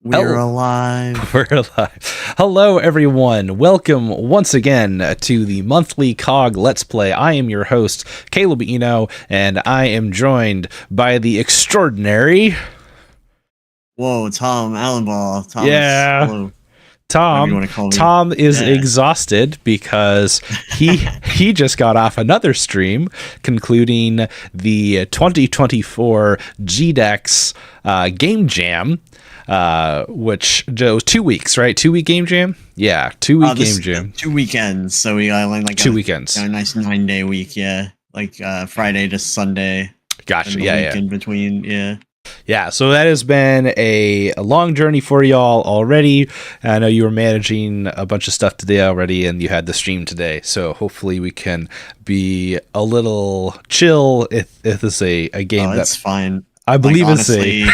We're alive. We're alive. Hello, everyone. Welcome once again to the monthly COGG Let's Play. I am your host, Caleb Eno, and I am joined by the extraordinary... Whoa, Tom Allenball. Thomas, yeah. hello. Tom is exhausted because he just got off another stream concluding the 2024 GDEX game jam, which was 2 weeks, right? 2 week game jam? Yeah, 2 week game jam. 2 weekends, so we got like 2 weekends. A nice 9-day week, yeah. Like Friday to Sunday. Gotcha, yeah. In between, yeah. Yeah, so that has been a long journey for y'all already. I know you were managing a bunch of stuff today already, and you had the stream today. So hopefully we can be a little chill if this is a game that's fine. I believe honestly,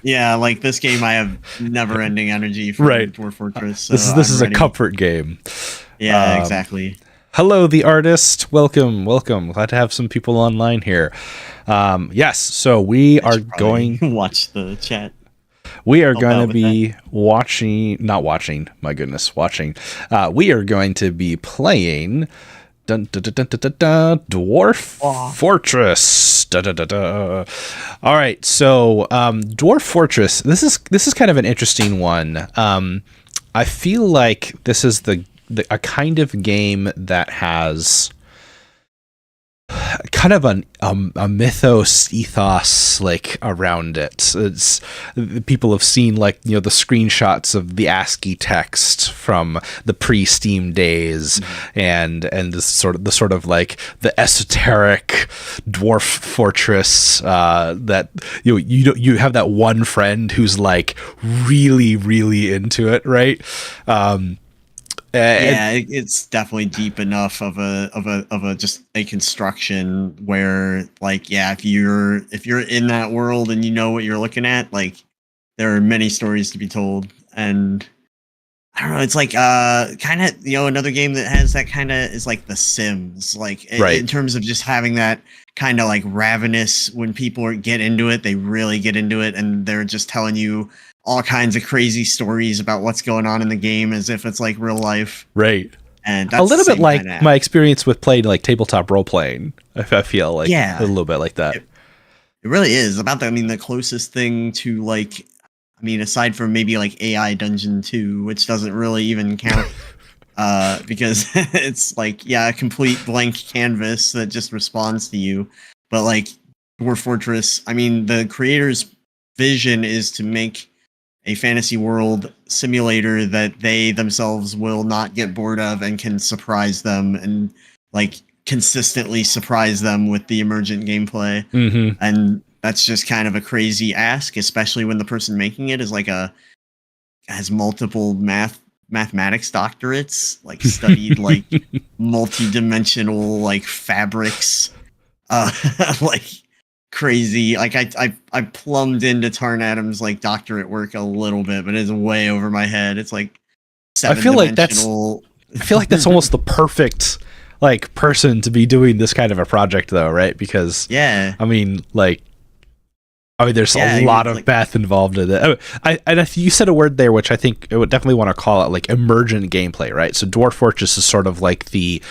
yeah, like this game, I have never-ending energy for Dwarf Fortress. So this is a comfort game. Yeah, exactly. Hello, the artist. Welcome. Glad to have some people online here. Yes, so we are going watch the chat. We are going to be watching. We are going to be playing Dwarf Fortress. All right, so Dwarf Fortress. This is kind of an interesting one. I feel like this is a kind of game that has kind of a mythos ethos like around it. It's people have seen like the screenshots of the ASCII text from the pre-Steam days, and the sort of like the esoteric Dwarf Fortress that you have that one friend who's like really into it, right? It's definitely deep enough of a just a construction where, like, yeah, if you're in that world and you know what you're looking at, like, there are many stories to be told. And I don't know, it's like kind of another game that has that kind of is like The Sims, like in terms of just having that kind of like ravenous, when people get into it, they really get into it, and they're just telling you all kinds of crazy stories about what's going on in the game as if it's like real life. Right. And that's a little bit like my experience with playing like tabletop role playing. I feel like a little bit like that. It really is about that. I mean, the closest thing to like, aside from maybe like AI Dungeon 2, which doesn't really even count because it's like, a complete blank canvas that just responds to you. But like Dwarf Fortress, the creator's vision is to make a fantasy world simulator that they themselves will not get bored of and can surprise them and like consistently surprise them with the emergent gameplay. And that's just kind of a crazy ask, especially when the person making it is like has multiple mathematics doctorates, like studied like multi-dimensional like fabrics, like crazy. Like I plumbed into Tarn Adams' like doctorate work a little bit, but it's way over my head. It's like I feel like that's almost the perfect like person to be doing this kind of a project though, right? Because there's a lot of math involved in it. And you said a word there which I think I would definitely want to call it like emergent gameplay, right? So Dwarf Fortress is sort of like the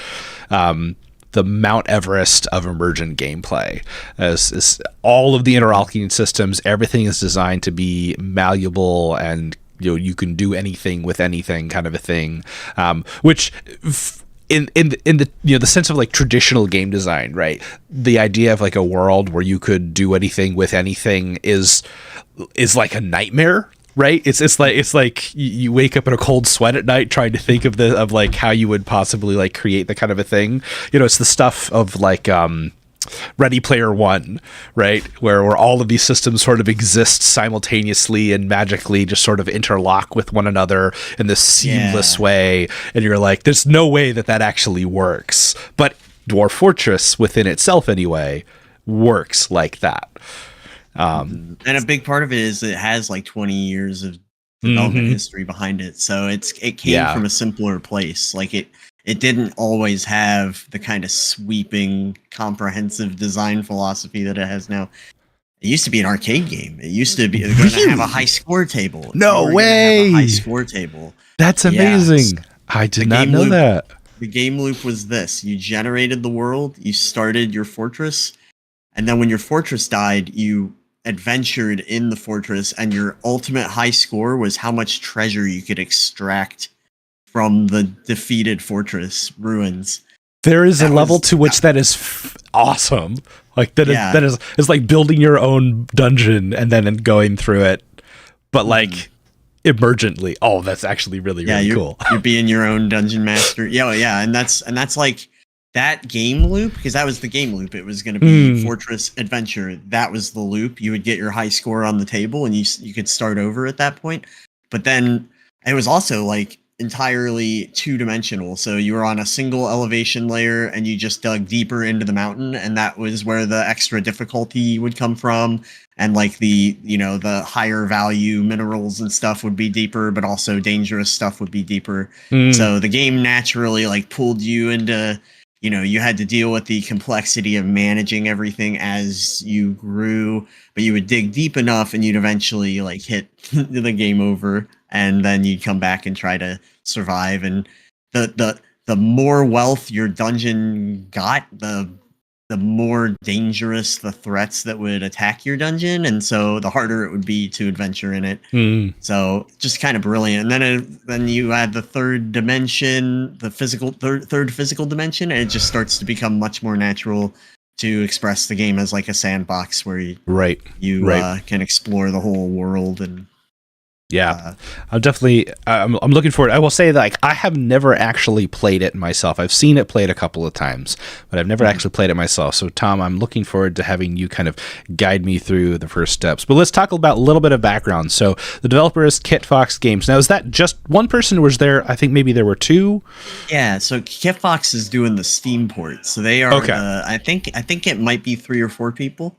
Mount Everest of emergent gameplay. As all of the interlocking systems, everything is designed to be malleable, and you can do anything with anything, kind of a thing. Which in the sense of like traditional game design, right? The idea of like a world where you could do anything with anything is like a nightmare. Right, it's like you wake up in a cold sweat at night trying to think of like how you would possibly like create the kind of a thing. It's the stuff of like Ready Player One, right, where all of these systems sort of exist simultaneously and magically just sort of interlock with one another in this seamless way, and you're like, there's no way that actually works. But Dwarf Fortress, within itself anyway, works like that. And a big part of it is it has like 20 years of development history behind it, so it came from a simpler place. Like it didn't always have the kind of sweeping, comprehensive design philosophy that it has now. It used to be an arcade game. It used to be going to have a high score table. No way! Have a high score table. That's amazing. I did not know that. The game loop was this. You generated the world, you started your fortress, and then when your fortress died, you adventured in the fortress, and your ultimate high score was how much treasure you could extract from the defeated fortress ruins. There is a level to which that is awesome. Like that is like building your own dungeon and then going through it, but like emergently. Oh, that's actually really cool. You're being your own dungeon master. Yeah, and that's like that game loop, because that was the game loop. It was going to be Fortress Adventure. That was the loop. You would get your high score on the table, and you could start over at that point. But then it was also like entirely two-dimensional, so you were on a single elevation layer and you just dug deeper into the mountain, and that was where the extra difficulty would come from, and like the the higher value minerals and stuff would be deeper, but also dangerous stuff would be deeper. So the game naturally like pulled you into, you had to deal with the complexity of managing everything as you grew, but you would dig deep enough and you'd eventually like hit the game over, and then you'd come back and try to survive. And the more wealth your dungeon got, the more dangerous the threats that would attack your dungeon, and so the harder it would be to adventure in it. So just kind of brilliant. And then you add the third dimension, the physical third physical dimension, and it just starts to become much more natural to express the game as like a sandbox where you can explore the whole world. And I'm definitely I'm looking forward. I will say that like I have never actually played it myself. I've seen it played a couple of times, but I've never actually played it myself. So Tom, I'm looking forward to having you kind of guide me through the first steps. But let's talk about a little bit of background. So the developer is KitFox Games. Now, is that just one person, or was there, I think maybe there were two? Yeah, so KitFox is doing the Steam port. So they are I think it might be 3 or 4 people.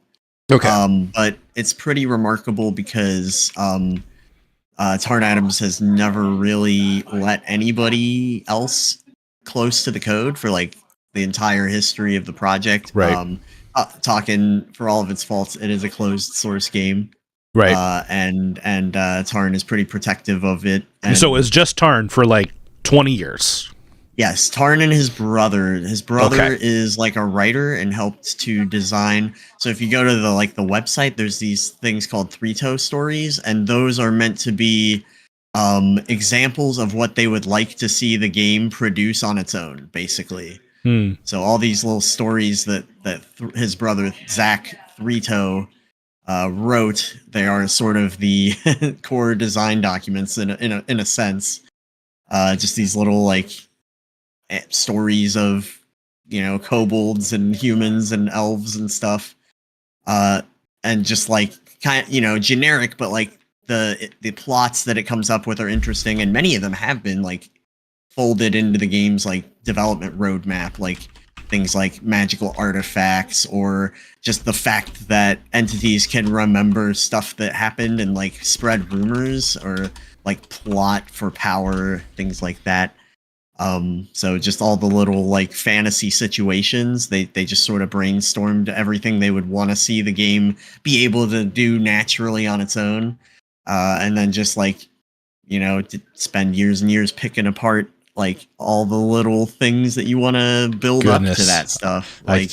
Okay. But it's pretty remarkable because Tarn Adams has never really let anybody else close to the code for like the entire history of the project. Right. Talking for all of its faults, it is a closed source game. Right. And Tarn is pretty protective of it. And so it was just Tarn for like 20 years. Yes, Tarn and his brother. His brother is like a writer and helped to design. So if you go to the website, there's these things called three-toe stories, and those are meant to be examples of what they would like to see the game produce on its own, basically. So all these little stories that his brother Zach Three-Toe wrote, they are sort of the core design documents in a sense. Just these little like stories of kobolds and humans and elves and stuff, and just like kind of generic, but like the plots that it comes up with are interesting, and many of them have been like folded into the game's like development roadmap, like things like magical artifacts, or just the fact that entities can remember stuff that happened and like spread rumors, or like plot for power, things like that. So just all the little like fantasy situations, they just sort of brainstormed everything they would want to see the game be able to do naturally on its own. And then just like, spend years and years picking apart like all the little things that you want to build up to that stuff. Like,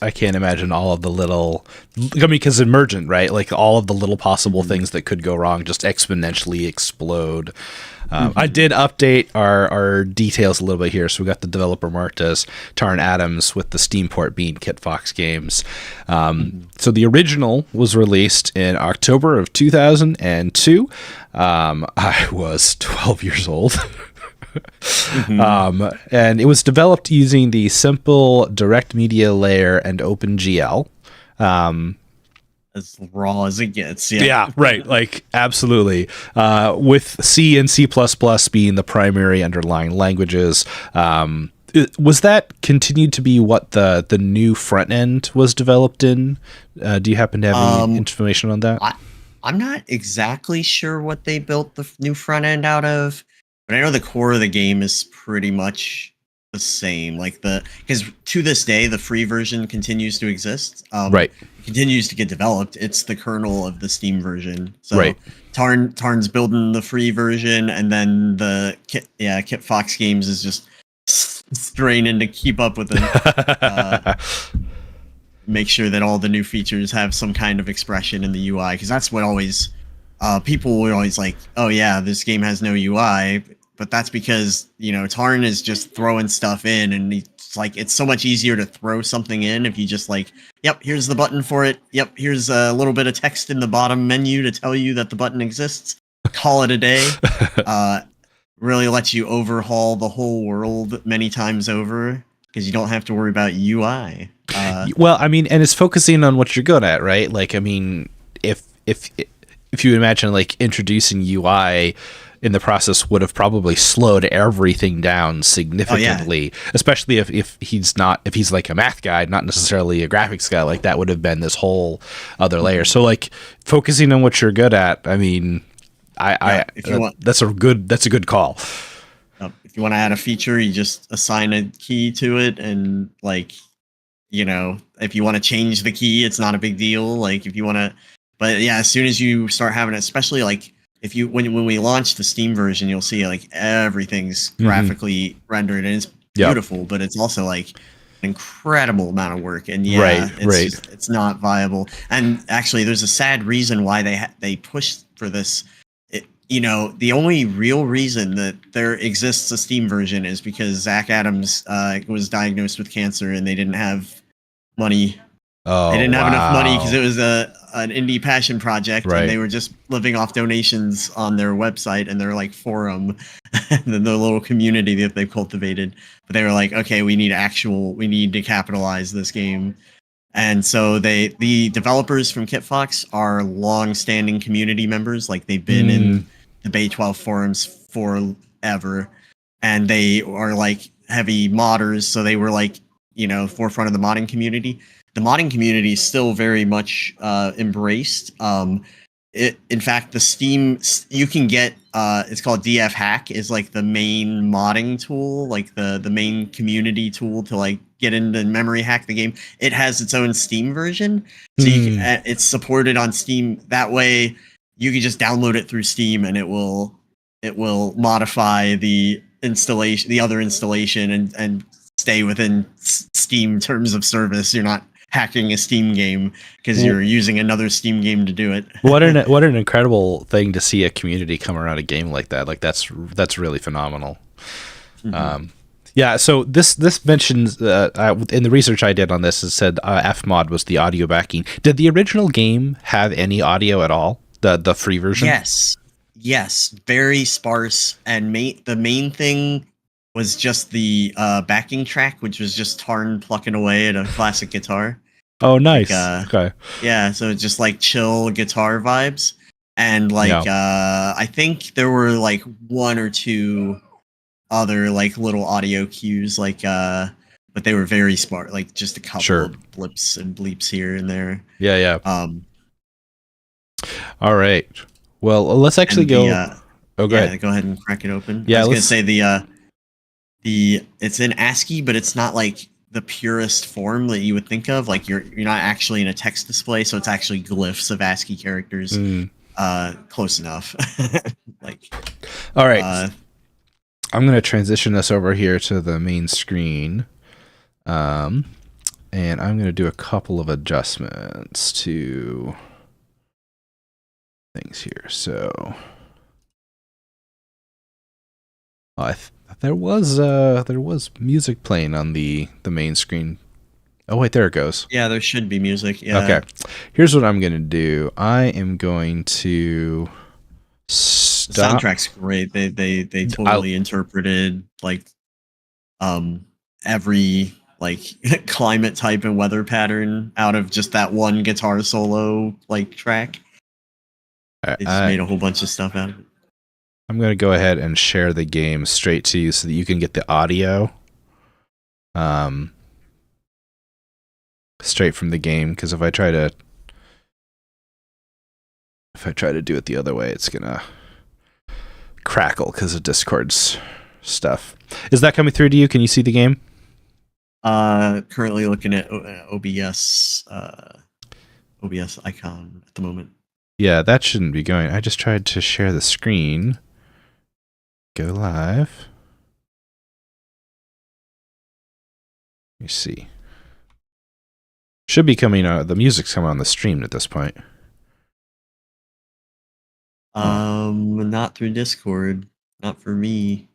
I can't imagine all of the little, because emergent, right? Like all of the little possible things that could go wrong just exponentially explode. I did update our details a little bit here. So we got the developer marked as Tarn Adams, with the Steam port being KitFox Games. So the original was released in October of 2002. I was 12 years old. And it was developed using the simple direct media layer and OpenGL. As raw as it gets. Yeah, right. Like, absolutely. With C and C++ being the primary underlying languages. Was that continued to be what the new front end was developed in? Do you happen to have any information on that? I'm not exactly sure what they built the new front end out of, but I know the core of the game is pretty much the same. Like because to this day, the free version continues to exist. Right. continues to get developed. It's the kernel of the Steam version. So Right. Tarn's building the free version, and then the Kit Fox Games is just straining to keep up with them. Make sure that all the new features have some kind of expression in the UI, because that's what always people were always like, oh yeah, this game has no UI, but that's because, you know, Tarn is just throwing stuff in, and it's like, it's so much easier to throw something in if you just like, yep, here's the button for it, yep, here's a little bit of text in the bottom menu to tell you that the button exists, call it a day. Really lets you overhaul the whole world many times over, because you don't have to worry about UI. Well, I mean, and it's focusing on what you're good at, right? Like, I mean, if you imagine like introducing UI in the process would have probably slowed everything down significantly, especially if he's like a math guy, not necessarily a graphics guy. Like, that would have been this whole other layer. So like focusing on what you're good at, I mean, that's a good call. If you want to add a feature, you just assign a key to it, and like, you know, if you want to change the key, it's not a big deal. Like, if you want to, but yeah, as soon as you start having it, especially like if you when we launch the Steam version, you'll see like everything's graphically rendered, and it's beautiful, but it's also like an incredible amount of work, and it's not viable. And actually, there's a sad reason why they pushed for this. You know, the only real reason that there exists a Steam version is because Zach Adams was diagnosed with cancer, and they didn't have money. They didn't have enough money because it was an indie passion project, and they were just living off donations on their website and their like forum and then the little community that they've cultivated. But they were like, okay, we need to capitalize this game. And so the developers from Kit Fox are long-standing community members. Like, they've been in the Bay 12 forums forever, and they are like heavy modders. So they were like, you know, forefront of the modding community. The modding community is still very much embraced. In fact, the Steam, you can get, it's called DF Hack, is like the main modding tool, like the main community tool to like get into memory hack the game. It has its own Steam version, so it's supported on Steam. That way, you can just download it through Steam, and it will modify the installation, the other installation, and stay within Steam terms of service. You're not hacking a Steam game because you're using another Steam game to do it. What an incredible thing to see a community come around a game like that. Like, that's really phenomenal. Yeah, so this mentions in the research I did on this, it said Fmod was the audio backing. Did the original game have any audio at all? The free version? Yes, very sparse, and the main thing was just the backing track, which was just Tarn plucking away at a classic guitar. Oh, nice. Like, okay. Yeah, so it's just like chill guitar vibes, and like I think there were like one or two other like little audio cues, like but they were very sparse, like just a couple of blips and bleeps here and there. Yeah. All right. Well, let's actually go. Go ahead. Go ahead and crack it open. Yeah, I was gonna say it's in ASCII, but it's not like the purest form that you would think of. Like, you're not actually in a text display, so it's actually glyphs of ASCII characters. Close enough. Like, all right. I'm going to transition us over here to the main screen. And I'm going to do a couple of adjustments to things here. So there was music playing on the main screen. Oh wait, there it goes. Yeah, there should be music. Yeah. Okay. Here's what I'm going to do. I am going to The soundtrack's great. They totally interpreted like every like climate type and weather pattern out of just that one guitar solo like track. They just made a whole bunch of stuff out of it. I'm going to go ahead and share the game straight to you so that you can get the audio straight from the game, because if I try to do it the other way, it's going to crackle because of Discord's stuff. Is that coming through to you? Can you see the game? Currently looking at OBS. OBS icon at the moment. Yeah, that shouldn't be going. I just tried to share the screen. Go live. Let me see. Should be coming out. The music's coming on the stream at this point. Not through Discord. Not for me.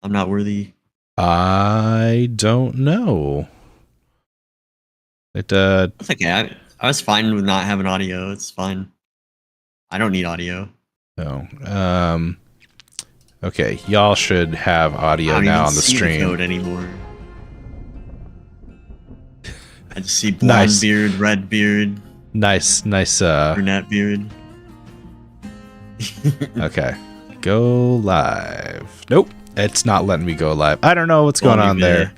I'm not worthy. I don't know. It's okay. I was fine with not having audio. It's fine. I don't need audio. No. Okay, y'all should have audio now on the stream. I don't even see the code anymore. I just see blonde beard, red beard. Nice. Brunette beard. Okay. Go live. Nope. It's not letting me go live. I don't know what's going on there.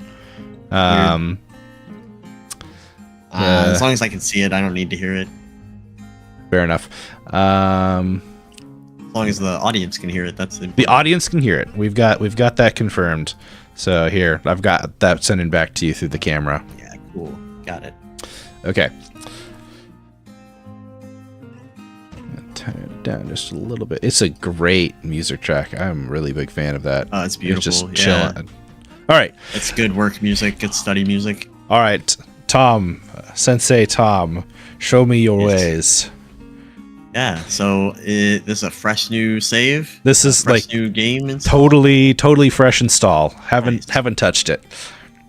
As long as I can see it, I don't need to hear it. Fair enough. As long as the audience can hear it, that's the audience can hear it. We've got that confirmed. So here, I've got that sending back to you through the camera. Yeah, cool. Got it. Okay. Turn it down just a little bit. It's a great music track. I'm a really big fan of that. Oh, it's beautiful. It's just chilling. All right. It's good work music, good study music. All right. Tom, Sensei Tom, show me your ways. Yeah, so this is a fresh new save. This is like new game install. Totally fresh install. Haven't touched it.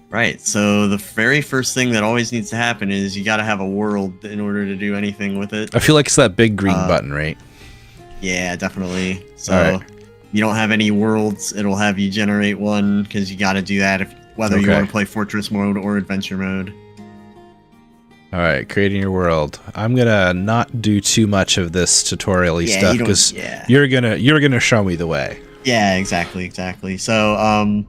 Right. So the very first thing that always needs to happen is you got to have a world in order to do anything with it. I feel like it's that big green button, right? Yeah, definitely. So you don't have any worlds, it'll have you generate one because you got to do that whether you want to play Fortress mode or Adventure mode. All right, creating your world. I'm gonna not do too much of this tutorial-y stuff because you're gonna show me the way. Yeah, exactly. So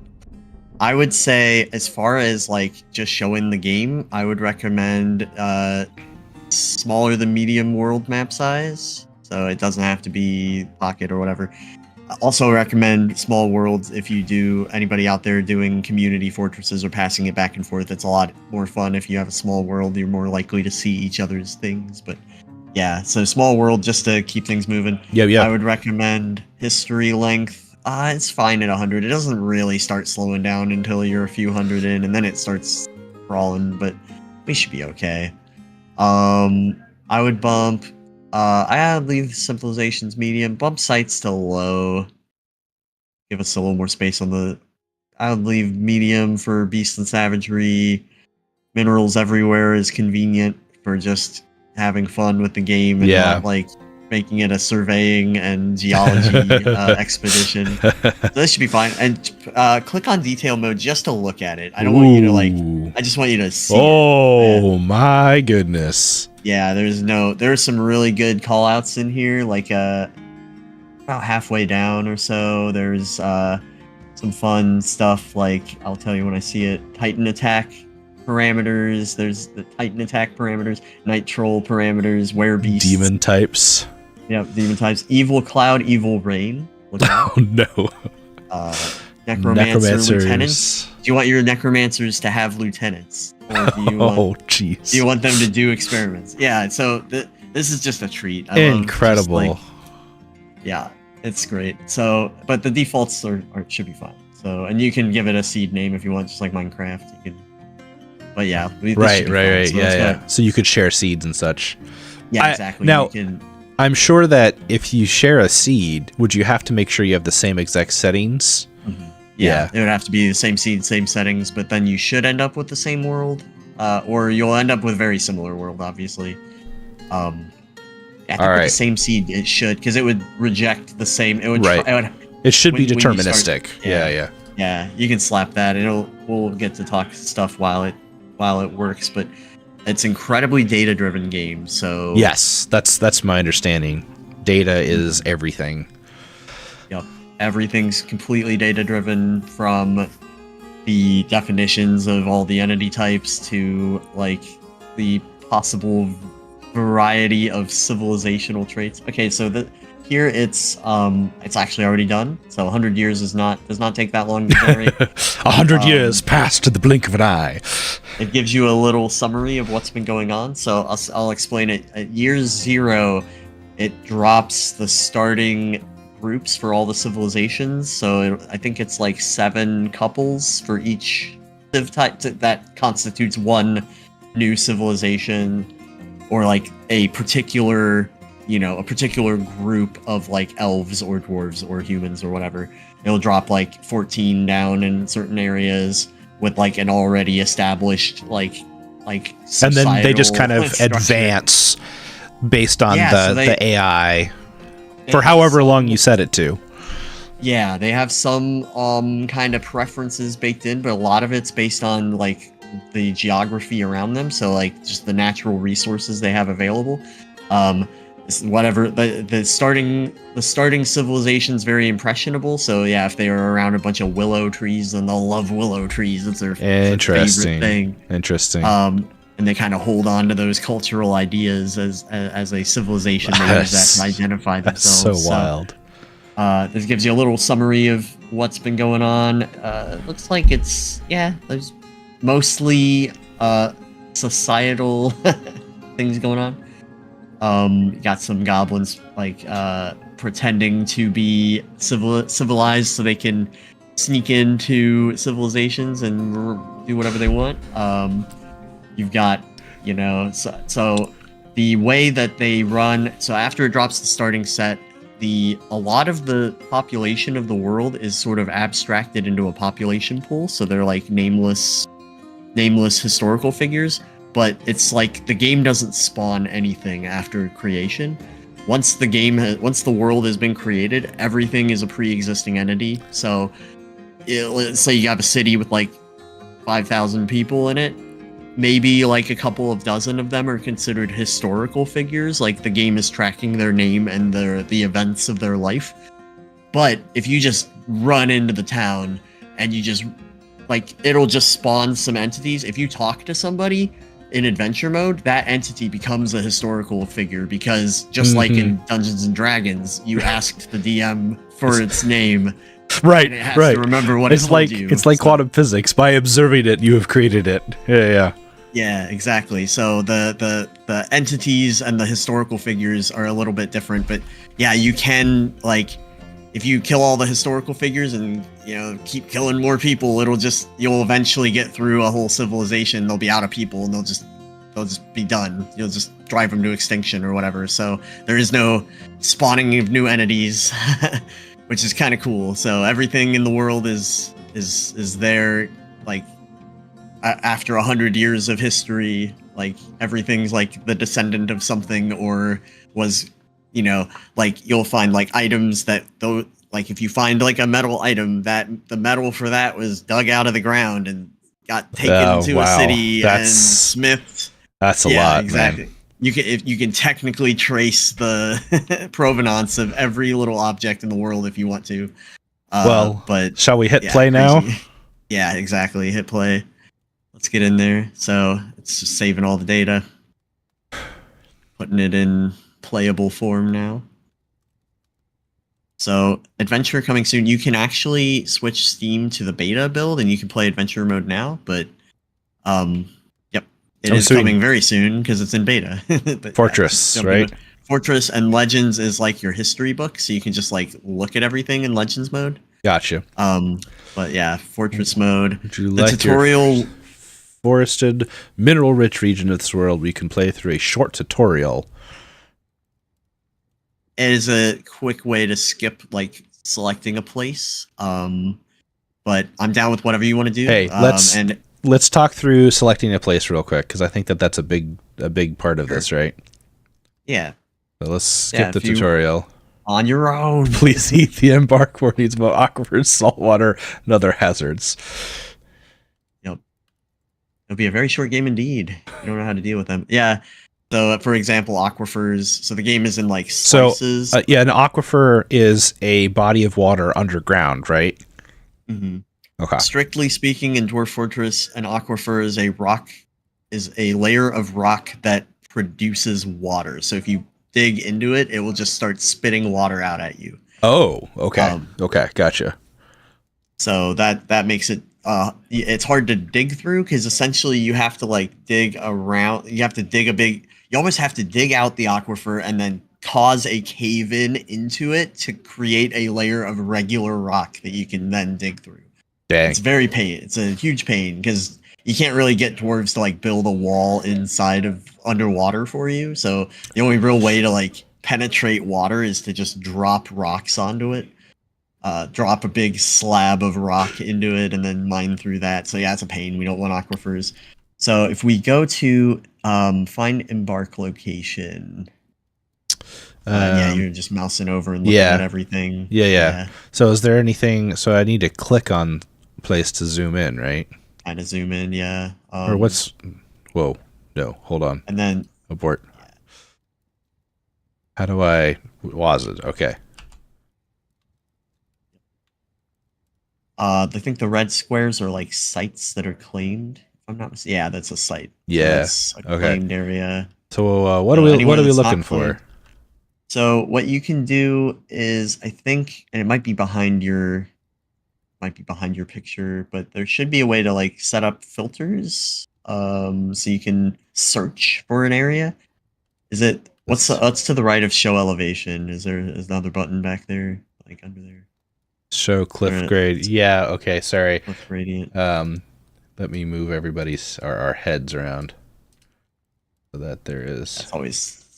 I would say, as far as like just showing the game, I would recommend smaller than medium world map size. So it doesn't have to be Pocket or whatever. I also recommend small worlds if you do, anybody out there doing community fortresses or passing it back and forth. It's a lot more fun if you have a small world. You're more likely to see each other's things. But yeah, so small world just to keep things moving. Yeah. I would recommend history length. It's fine at 100. It doesn't really start slowing down until you're a few hundred in, and then it starts crawling, but we should be okay. I would bump... I would leave civilizations medium, bump sites to low. Give us a little more space on the... I would leave medium for beast and savagery. Minerals everywhere is convenient for just having fun with the game and not like making it a surveying and geology expedition. So this should be fine. And click on detail mode just to look at it. I don't want you to like... I just want you to see it. My goodness. Yeah, there's some really good callouts in here, like about halfway down or so. There's some fun stuff like, I'll tell you when I see it, Titan attack parameters. There's the Titan attack parameters, Night Troll parameters, Werebeast. Demon types. Yep, demon types. Evil Cloud, Evil Rain. Look out. Oh no. Necromancer lieutenants. Do you want your necromancers to have lieutenants? Or do you jeez. Do you want them to do experiments? Yeah, so this is just a treat. Incredible. Yeah, it's great. So, but the defaults should be fine. So, and you can give it a seed name if you want, just like Minecraft. You can. But yeah, right. So yeah. So you could share seeds and such. Yeah, exactly. Now, I'm sure that if you share a seed, would you have to make sure you have the same exact settings? Mm-hmm. Yeah, it would have to be the same seed, same settings, but then you should end up with the same world, or you'll end up with very similar world, obviously. I think with the same seed, it should, because it would reject the same. It would. It should be deterministic. Yeah. You can slap that. We'll get to talk stuff while it works, but it's incredibly data-driven game. So yes, that's my understanding. Data is everything. Yep. Everything's completely data-driven, from the definitions of all the entity types to like the possible variety of civilizational traits. Okay, so here it's actually already done. So 100 years does not take that long to generate. 100 years passed in the blink of an eye. It gives you a little summary of what's been going on. So I'll explain it. At year 0, it drops the starting groups for all the civilizations. So I think it's like 7 couples for each civ type that constitutes one new civilization, or like a particular group of like elves or dwarves or humans or whatever. It'll drop like 14 down in certain areas with like an already established like and then they just kind of structure. Advance based on the AI for have however long you set it to. Yeah, they have some kind of preferences baked in, but a lot of it's based on like the geography around them, so like just the natural resources they have available. Whatever the starting civilization's very impressionable, so yeah, if they are around a bunch of willow trees, then they'll love willow trees. It's their favorite thing. Interesting. And they kind of hold on to those cultural ideas as a civilization. They use that to identify themselves. That's so wild. This gives you a little summary of what's been going on. Looks like there's mostly societal things going on. Got some goblins like pretending to be civilized so they can sneak into civilizations and do whatever they want. You've got, so the way that they run, so after it drops the starting set, a lot of the population of the world is sort of abstracted into a population pool, so they're like nameless historical figures, but it's like the game doesn't spawn anything after creation. Once the world has been created, everything is a pre-existing entity. So let's say you have a city with like 5,000 people in it. Maybe like a couple of dozen of them are considered historical figures, like the game is tracking their name and the events of their life. But if you just run into the town and you just it'll just spawn some entities. If you talk to somebody in adventure mode, that entity becomes a historical figure, because just like in Dungeons and Dragons, you asked the DM for its name. Right, and it has right. to remember what it's like you. It's like quantum physics. By observing it, you have created it. Yeah. Yeah, exactly. So the entities and the historical figures are a little bit different, but yeah, you can if you kill all the historical figures and keep killing more people, you'll eventually get through a whole civilization. They'll be out of people and they'll just be done. You'll just drive them to extinction or whatever. So there is no spawning of new entities, which is kind of cool. So everything in the world is there, after 100 years of history, everything's like the descendant of something, or was, you'll find items that if you find a metal item, that the metal for that was dug out of the ground and got taken to a city and smithed. That's a lot, exactly. Man. You can technically trace the provenance of every little object in the world if you want to. But shall we hit play now? Yeah, exactly. Hit play. Let's get in there. So it's just saving all the data, putting it in playable form now. So adventure coming soon. You can actually switch Steam to the beta build and you can play adventure mode now, but it is coming very soon because it's in beta. But Fortress, right? Fortress and Legends is like your history book, so you can just look at everything in Legends mode. Gotcha. But yeah, Fortress mode. Would you the like tutorial forested, mineral-rich region of this world? We can play through a short tutorial. It is a quick way to skip selecting a place. But I'm down with whatever you want to do. Hey, let's talk through selecting a place real quick, because I think that's a big part of this, right? Yeah. So let's skip the tutorial. On your own. Please eat the embark warnings about aquifers, saltwater, and other hazards. Yep. It'll be a very short game indeed. You don't know how to deal with them. Yeah. So, for example, aquifers. So the game is in slices. An aquifer is a body of water underground, right? Mm-hmm. Okay. Strictly speaking, in Dwarf Fortress, an aquifer is a layer of rock that produces water. So if you dig into it, it will just start spitting water out at you. Oh, okay. Um, Okay, gotcha. so that makes it it's hard to dig through because essentially you have to like dig around. You have to dig a big. You almost have to dig out the aquifer and then cause a cave in into it to create a layer of regular rock that you can then dig through. Dang. It's very pain. It's a huge pain because you can't really get dwarves to like build a wall inside of underwater for you. So the only real way to like penetrate water is to just drop rocks onto it. Drop a big slab of rock into it and then mine through that. So yeah, it's a pain. We don't want aquifers. So if we go to find embark location, yeah, you're just mousing over and looking at everything. Yeah. So is there anything? So I need to click on place to zoom in, right? Kind of zoom in, yeah. Or what's? Whoa, no, hold on. And then abort. Yeah. How do I? Was it okay? I think the red squares are like sites that are claimed. If I'm not mistaken. Yeah, that's a site. Yeah, so that's a claimed area. So what are we looking for? So what you can do is, I think, and it might be behind your picture, but there should be a way to like set up filters, so you can search for an area. Is it what's to the right of show elevation? Is another button back there, like under there? Show cliff grade. Yeah. Okay. Sorry. Cliff gradient. Let me move our heads around so that there is. It's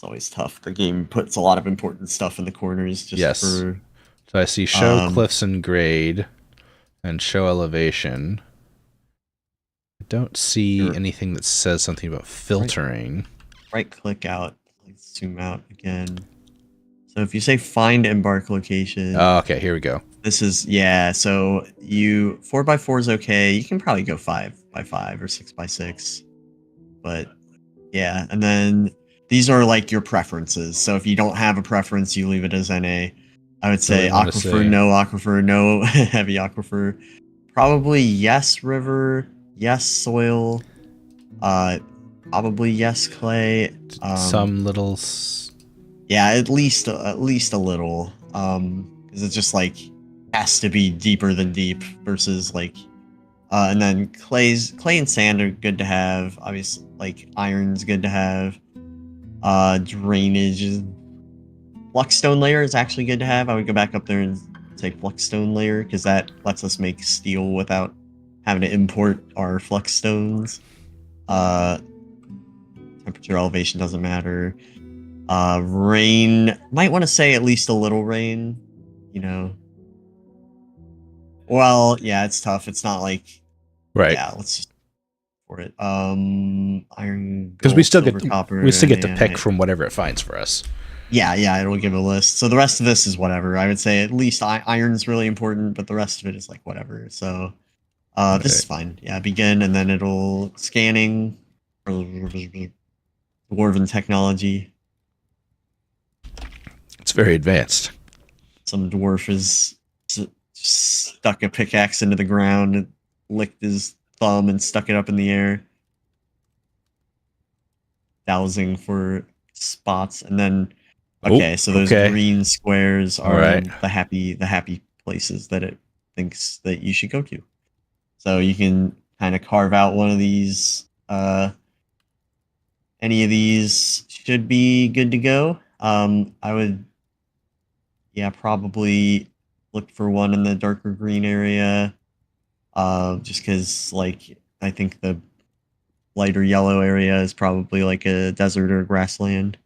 always tough. The game puts a lot of important stuff in the corners just for. So I see show cliffs and grade, and show elevation. I don't see anything that says something about filtering. Right click out. Let's zoom out again. So if you say find embark location. Oh, okay, here we go. This is, yeah, so 4x4 is okay. You can probably go 5x5 or 6x6. But yeah, and then these are like your preferences. So if you don't have a preference, you leave it as NA. I would say aquifer, no heavy aquifer. Probably yes river, yes soil, probably yes clay. Some little. Yeah, at least a little. Because it's just like has to be deeper than deep versus like, and then clay and sand are good to have. Obviously, like iron's good to have. Drainage is. Fluxstone layer is actually good to have. I would go back up there and say Fluxstone layer because that lets us make steel without having to import our Fluxstones. Temperature elevation doesn't matter. Rain, might want to say at least a little rain, you know. Well, yeah, it's tough. It's not like Yeah, let's just for it. Iron, because we still get copper, to pick from whatever it finds for us. Yeah, it'll give a list. So the rest of this is whatever. I would say at least iron's really important, but the rest of it is like whatever. So this is fine. Yeah, begin, and then it'll scanning. Dwarven technology. It's very advanced. Some dwarf is stuck a pickaxe into the ground, and licked his thumb and stuck it up in the air. Dowsing for spots, and then so those green squares are the happy places that it thinks that you should go to. So you can kind of carve out one of these. Any of these should be good to go. I would, probably look for one in the darker green area. Just because, like, I think the lighter yellow area is probably like a desert or grassland.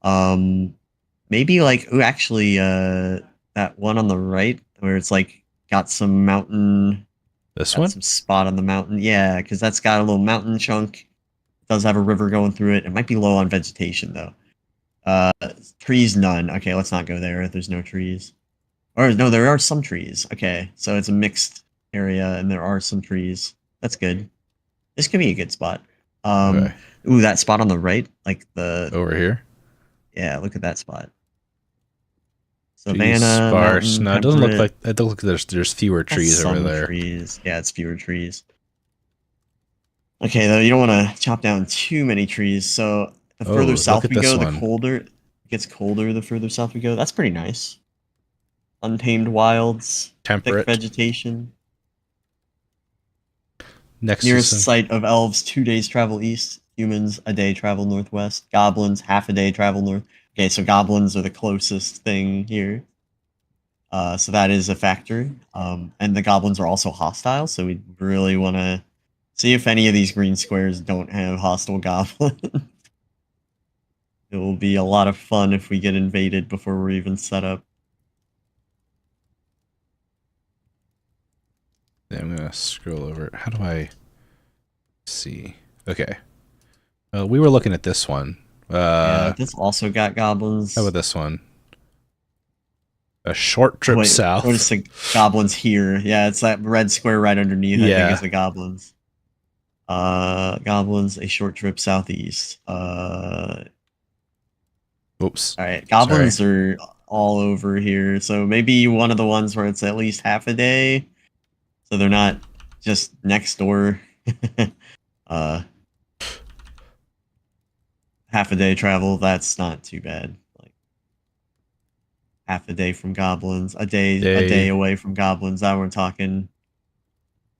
Maybe like that one on the right where it's like got some mountain. This one? Some spot on the mountain. Yeah, because that's got a little mountain chunk. It does have a river going through it. It might be low on vegetation though. Trees, none. Okay, let's not go there. There's no trees. Or no, there are some trees. Okay, so it's a mixed area and there are some trees. That's good. This could be a good spot. Ooh, that spot on the right, like the over here. Yeah, look at that spot. Savannah, sparse. No, it doesn't look like. It looks like there's fewer trees over there. Trees. Yeah, it's fewer trees. Okay, though you don't want to chop down too many trees. So The Oh, further look south at we this go, the one. colder it gets colder the further south we go. That's pretty nice. Untamed wilds, thick Temperate. vegetation. Next to Nearest some. site of elves, 2 days travel east. Humans, a day travel northwest. Goblins, half a day travel north. Okay, so goblins are the closest thing here. So that is a factor. And the goblins are also hostile, so we really want to see if any of these green squares don't have hostile goblins. It will be a lot of fun if we get invaded before we're even set up. I'm gonna scroll over. How do I see? Okay. We were looking at this one. Yeah, this also got goblins. How about this one? A short trip south. Notice the goblins here. Yeah, it's that red square right underneath. I think is the goblins. Goblins, a short trip southeast. Oops. All right, goblins are all over here. So maybe one of the ones where it's at least half a day. So they're not just next door. Half a day travel, that's not too bad. Like half a day from goblins, a day away from goblins. Now we're talking.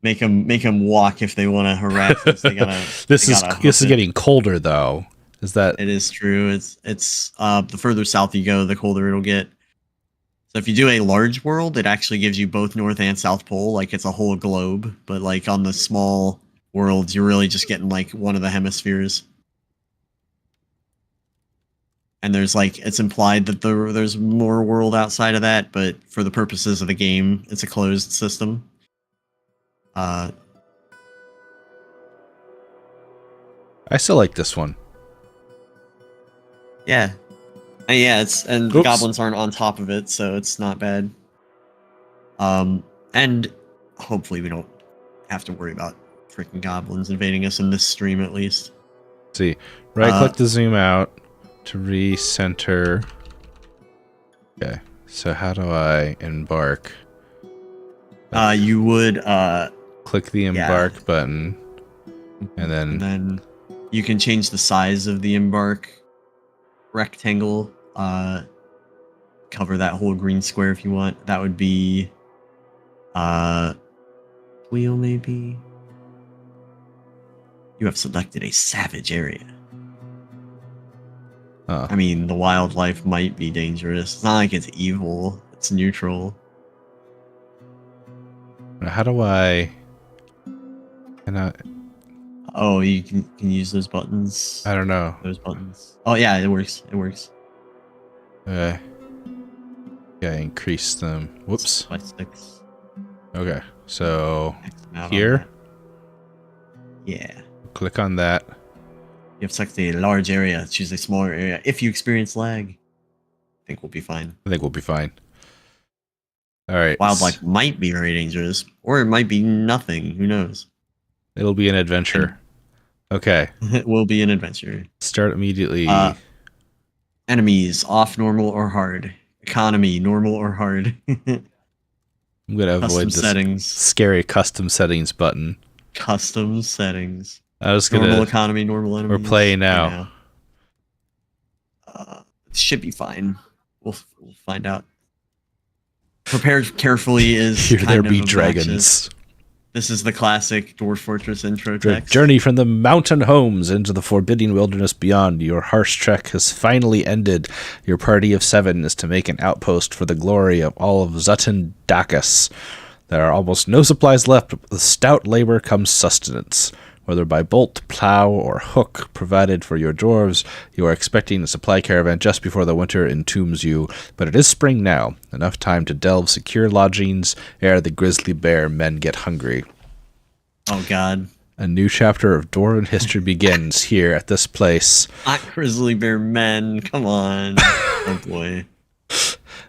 Make them walk if they want to harass us. They gotta. This is getting colder though. Is that? It is true. It's the further south you go, the colder it'll get. So if you do a large world, it actually gives you both North and South Pole, like it's a whole globe. But like on the small worlds, you're really just getting like one of the hemispheres. And there's like, it's implied that there's more world outside of that, but for the purposes of the game, it's a closed system. I still like this one. Yeah. Yeah, and the goblins aren't on top of it, so it's not bad. And hopefully we don't have to worry about freaking goblins invading us in this stream at least. Let's see, right click to zoom out to recenter. Okay, so how do I embark? You would click the embark button, and then you can change the size of the embark rectangle. Cover that whole green square if you want. That would be wheel maybe. You have selected a savage area. I mean, the wildlife might be dangerous. It's not like it's evil. It's neutral. How do I? Oh, you can use those buttons. I don't know. Those buttons. Oh yeah, it works. It works. Yeah, increase them. Whoops. By 6. Okay, so here. Yeah. Click on that. You have selected a large area. Choose a smaller area. If you experience lag, I think we'll be fine. All right. Wildlife might be very dangerous, or it might be nothing. Who knows? It'll be an adventure. Okay. It will be an adventure. Start immediately. Enemies, off, normal, or hard. Economy, normal or hard. I'm gonna avoid this settings. Scary custom settings button. Custom settings. I was gonna normal economy, normal enemies. We're playing now. It should be fine. We'll find out. Prepare carefully is Here there be obnoxious. dragons. This is the classic Dwarf Fortress intro text. Journey from the mountain homes into the forbidding wilderness beyond. Your harsh trek has finally ended. Your party of 7 is to make an outpost for the glory of all of Zutun Dakas. There are almost no supplies left, but with stout labor comes sustenance. Whether by bolt, plow, or hook provided for your dwarves, you are expecting a supply caravan just before the winter entombs you. But it is spring now, enough time to delve secure lodgings ere the grizzly bear men get hungry. Oh god. A new chapter of Dwarven history begins here at this place. Not grizzly bear men, come on. Oh boy.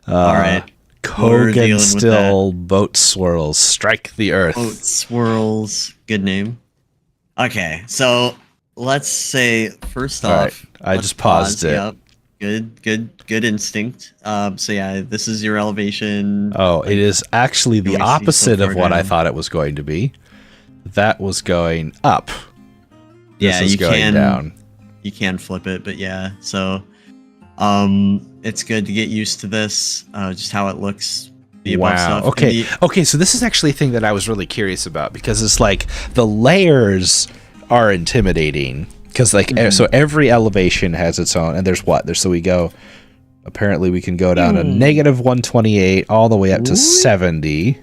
Alright. COGG and still, boat swirls, strike the earth. Boat swirls, good name. Okay, so let's say first off, I just paused it. Yep. Good instinct. So yeah, this is your elevation. Oh, it is actually the opposite of what I thought it was going to be. That was going up. Yeah, this is going down. you can flip it, but yeah. So it's good to get used to this, just how it looks, the above stuff. Okay. Okay, so this is actually a thing that I was really curious about, because it's like the layers are intimidating, because like so every elevation has its own, and there's so we go, apparently we can go down to -128 all the way up to 70.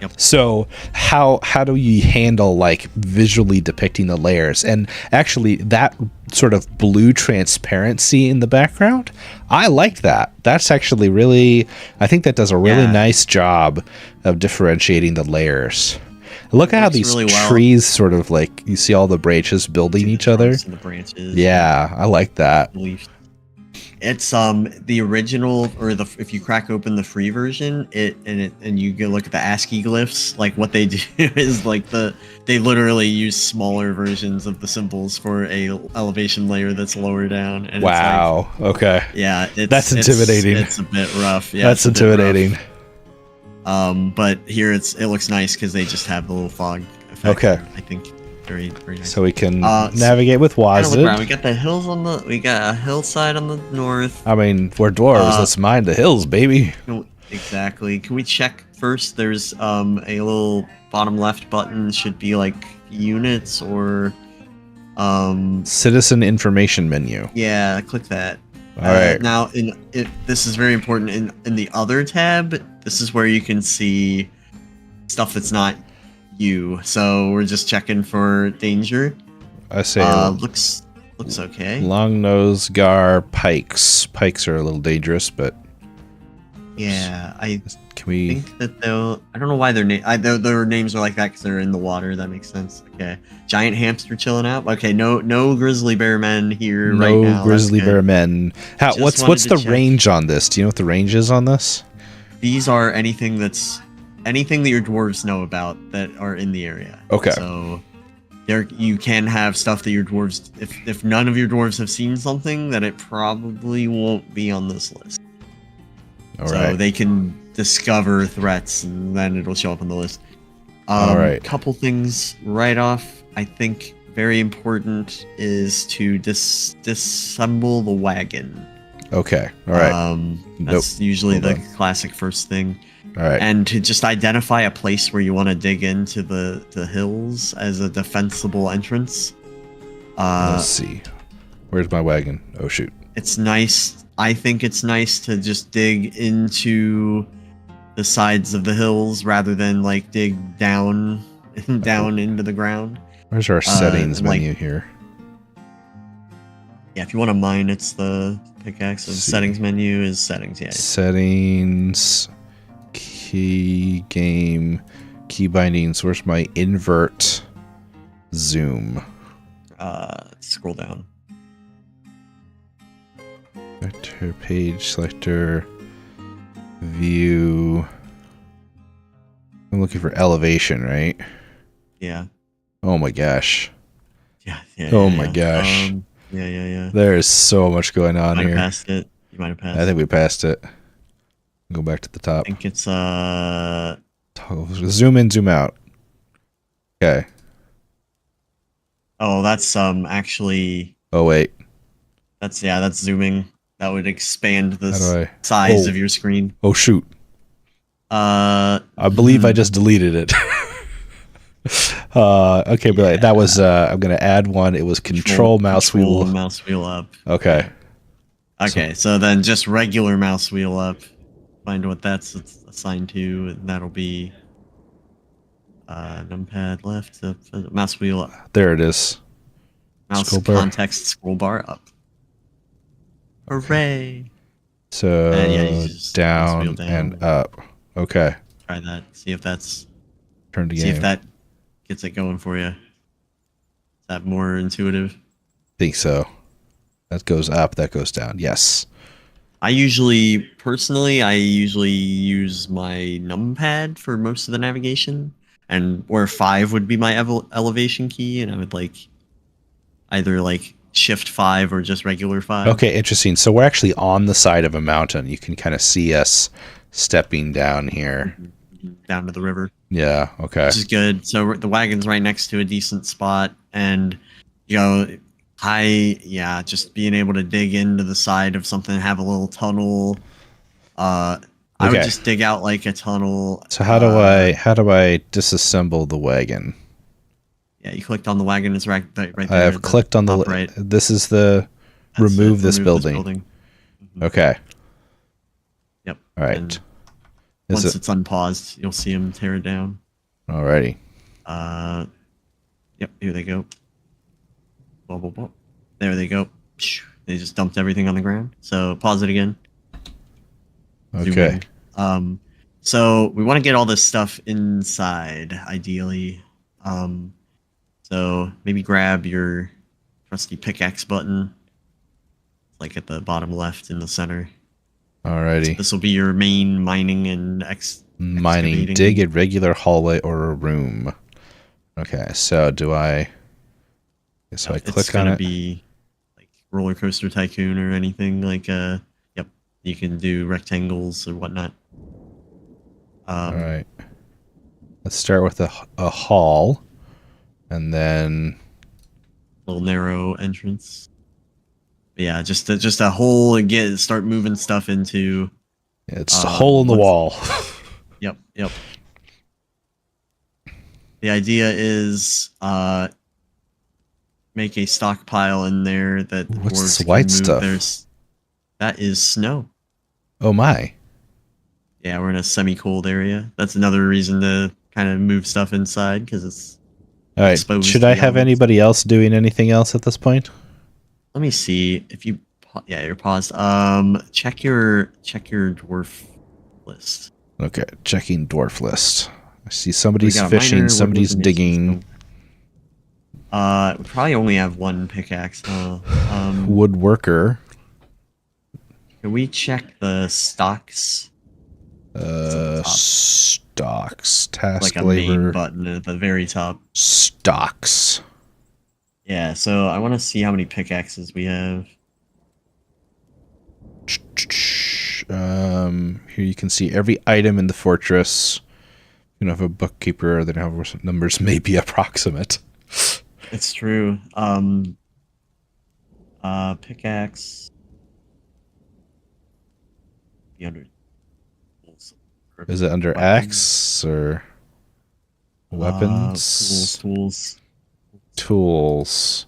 Yep. So how do you handle like visually depicting the layers? And actually that sort of blue transparency in the background, I like that. That's actually really, I think that does a really nice job of differentiating the layers. Look at how these really trees sort of like, you see all the branches building each other. And the branches. Yeah, I like that. It's the original, or if you crack open the free version, and you go look at the ASCII glyphs, like what they do is like they literally use smaller versions of the symbols for a elevation layer that's lower down. And wow. It's like, okay. Yeah, that's intimidating. It's a bit rough. Yeah, that's intimidating. But here it looks nice because they just have the little fog effect. Okay. I think. Very, very nice. So we can navigate with Wazid. We got the hills we got a hillside on the north. I mean, we're dwarves. Let's mind the hills, baby. Exactly. Can we check first? There's a little bottom left button. Should be like units or citizen information menu. Yeah, click that. All right. Now, this is very important. In the other tab, this is where you can see stuff that's not you, so we're just checking for danger. I say looks okay. Long nose gar pikes. Pikes are a little dangerous, but yeah, I think that I don't know why their names are like that, because they're in the water. That makes sense. Okay, giant hamster chilling out. Okay, no grizzly bear men here right now. No grizzly bear men. What's the range on this? Do you know what the range is on this? These are anything that your dwarves know about that are in the area. Okay. So you can have stuff that your dwarves, if none of your dwarves have seen something, then it probably won't be on this list. All so right. They can discover threats, and then it'll show up on the list. All right. Couple things right off. I think very important is to disassemble the wagon. Okay. All right. That's usually the classic first thing. All right. And to just identify a place where you want to dig into the hills as a defensible entrance. Let's see. Where's my wagon? Oh, shoot. It's nice. I think it's nice to just dig into the sides of the hills rather than like dig down into the ground. Where's our settings menu here? Yeah, if you want to mine, it's the pickaxe. The settings menu is settings. Yeah. Settings. Key game, key bindings. Where's my invert zoom? Scroll down. Selector, page selector, view. I'm looking for elevation, right? Yeah. Oh my gosh. Yeah. Oh my gosh. Yeah. There is so much going on here. You might have passed it. I think we passed it. Go back to the top. I think it's Toggle. Zoom in, zoom out. Okay. Oh, that's actually. Oh wait. That's zooming. That would expand the size of your screen. Oh shoot. I believe I just deleted it. Okay, but that was I'm gonna add one. It was control mouse wheel. Mouse wheel up. Okay. Okay, so then just regular mouse wheel up. Find what that's assigned to, and that'll be numpad left, mouse wheel up. There it is. Mouse context scroll bar up. Hooray! So down and up. Okay. Try that. See if that's turn to game. See if that gets it going for you. Is that more intuitive? Think so. That goes up. That goes down. Yes. I usually use my numpad for most of the navigation, and where 5 would be my elevation key, and I would either shift 5 or just regular 5. Okay, interesting. So we're actually on the side of a mountain. You can kind of see us stepping down here. Down to the river. Yeah, okay. Which is good. So the wagon's right next to a decent spot, and Yeah, just being able to dig into the side of something, have a little tunnel. I would Okay. just dig out like a tunnel. So how do I disassemble the wagon? Yeah, you clicked on the wagon. It's right there. I have clicked on the right. This is the remove this building. Mm-hmm. Okay. Yep. All right. And once it's unpaused, you'll see him tear it down. Alrighty. Yep. Here they go. Blah, blah, blah. There they go. They just dumped everything on the ground. So pause it again. Okay. So we want to get all this stuff inside, ideally. So maybe grab your trusty pickaxe button, like at the bottom left in the center. Alrighty. So this will be your main mining and mining. excavating. Dig a regular hallway or a room. Okay. So do I? So I click on it. It's gonna be like Roller Coaster Tycoon or anything like. Yep. You can do rectangles or whatnot. All right. Let's start with a hall, and then little narrow entrance. But yeah, just a hole and start moving stuff into. Yeah, it's a hole in the wall. Yep. The idea is make a stockpile in there that what's dwarves this white can move stuff? That is snow. Oh my. Yeah, we're in a semi-cold area. That's another reason to kind of move stuff inside because it's all right. exposed. Should I have anybody else doing anything else at this point? Let me see if you. Yeah, you're paused. Check your dwarf list. Okay, checking dwarf list. I see somebody's fishing, somebody's digging. We probably only have one pickaxe. Woodworker. Can we check the stocks? Stocks. Task like a labor. main button at the very top. Stocks. Yeah, so I want to see how many pickaxes we have. Here you can see every item in the fortress. You know, if a bookkeeper, then however numbers may be approximate. It's true. Pickaxe. Is it under axe or weapons? Tools.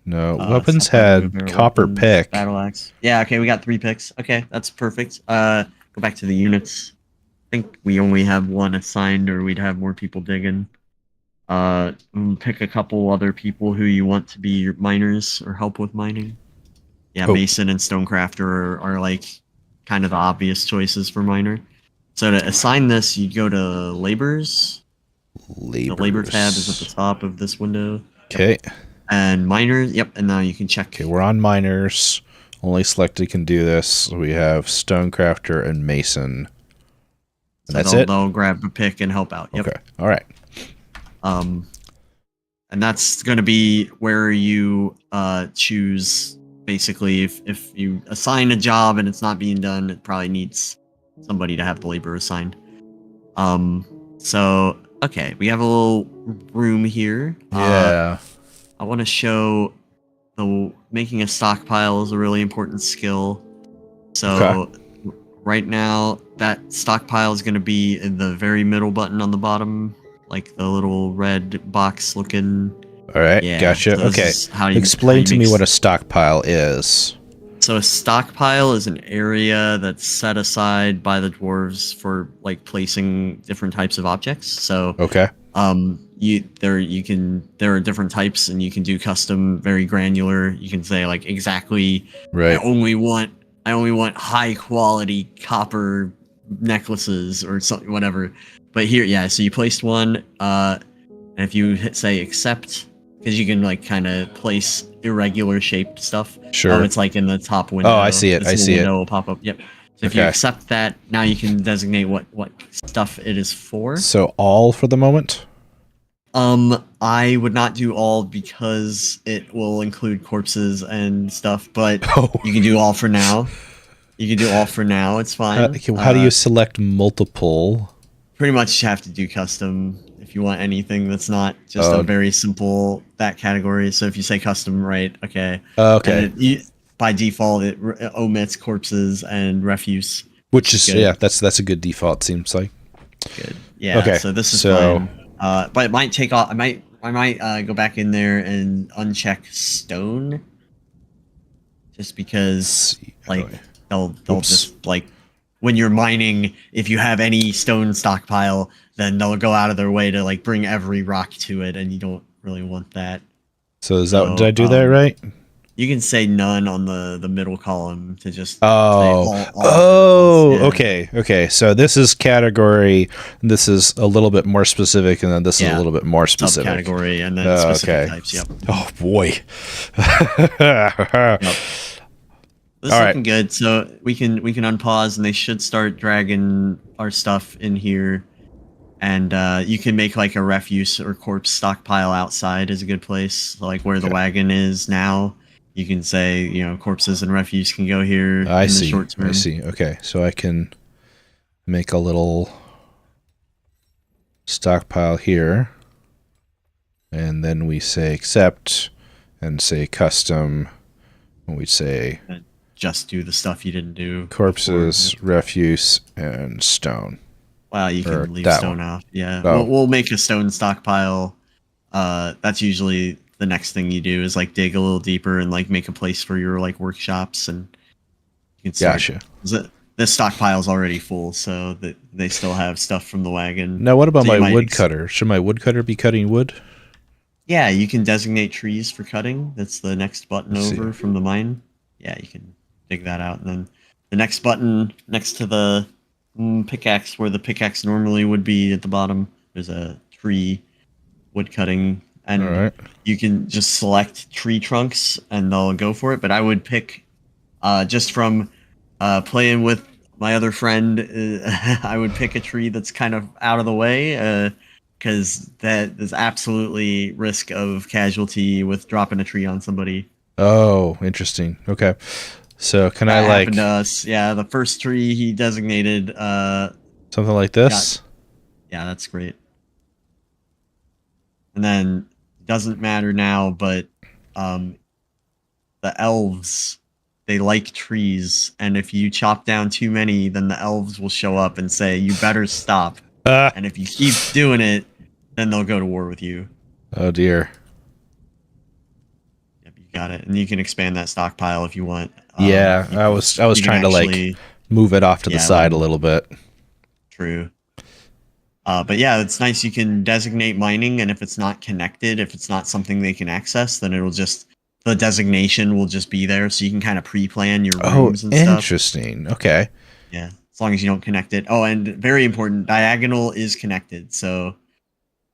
No, weapons had copper pick. Battle axe. Yeah, okay, we got 3 picks. Okay, that's perfect. Go back to the units. I think we only have one assigned, or we'd have more people digging. Pick a couple other people who you want to be your miners or help with mining. Yeah, Mason and Stonecrafter are like kind of the obvious choices for miner. So to assign this, you go to laborers. The labor tab is at the top of this window. Okay. Yep. And miners, yep, and now you can check. Okay, we're on miners. Only selected can do this. We have Stonecrafter and Mason. And that's it? They'll grab a pick and help out. Yep. Okay, all right. And that's going to be where you choose, basically, if you assign a job and it's not being done, it probably needs somebody to have the labor assigned. So, okay, we have a little room here. Yeah. I want to show making a stockpile is a really important skill. So right now, that stockpile is going to be in the very middle button on the bottom, like the little red box looking. All right, gotcha. So okay, explain to me what a stockpile is. So a stockpile is an area that's set aside by the dwarves for like placing different types of objects. So there are different types, and you can do custom, very granular. You can say like exactly, right, I only want high quality copper necklaces or something, whatever. But here, yeah, so you placed one, and if you say accept, because you can like kind of place irregular shaped stuff. Sure. It's like in the top window. Oh, I see it. I see it. Will pop up. Yep. So if you accept that, now you can designate what stuff it is for. So all for the moment? I would not do all because it will include corpses and stuff, but you can do all for now. You can do all for now. It's fine. How do you select multiple? pretty much have to do custom if you want anything that's not just a very simple that category. So if you say custom, right? Okay. Okay. And by default, it omits corpses and refuse. Which is yeah, that's a good default. Seems like. Good. Yeah. Okay. So this is fine. But it might take off. I might go back in there and uncheck stone, just because like they'll just like when you're mining, if you have any stone stockpile, then they'll go out of their way to like bring every rock to it, and you don't really want that. So is that did I do that right? You can say none on the middle column to just say all okay. So this is category. This is a little bit more specific, and then this is a little bit more specific. Subcategory and then specific types. Yep. Oh boy. Yep. This is looking good. So we can unpause, and they should start dragging our stuff in here. And you can make like a refuse or corpse stockpile outside is a good place, like where the wagon is now. You can say, you know, corpses and refuse can go here in the short term. I see. Okay, so I can make a little stockpile here, and then we say accept, and say custom, and we say just do the stuff you didn't do. Corpses, refuse, and stone. Well, you can leave stone off. Yeah, we'll make a stone stockpile. That's usually the next thing you do is like dig a little deeper and like make a place for your like workshops, and you can start. Gotcha. This stockpile is already full, so that they still have stuff from the wagon. Now, what about my woodcutter? Should my woodcutter be cutting wood? Yeah, you can designate trees for cutting. That's the next button over from the mine. Yeah, you can dig that out, and then the next button next to the pickaxe, where the pickaxe normally would be at the bottom, there's a tree wood cutting. And you can just select tree trunks and they'll go for it. But I would pick, just from playing with my other friend, I would pick a tree that's kind of out of the way, because there's absolutely risk of casualty with dropping a tree on somebody. Oh, interesting. Okay. So can I like... happened to us. Yeah, the first tree he designated... something like this? Yeah, that's great. And then... doesn't matter now, but the elves, they like trees, and if you chop down too many, then the elves will show up and say, you better stop. And if you keep doing it, then they'll go to war with you. Oh dear. Yep, you got it. And you can expand that stockpile if you want. Yeah, I was trying to like move it off to the side a little bit. True. But yeah, it's nice. You can designate mining, and if it's not connected, if it's not something they can access, then it'll just, the designation will just be there, so you can kind of pre-plan your rooms and stuff. Oh, interesting. Okay. Yeah, as long as you don't connect it. Oh, and very important, diagonal is connected. So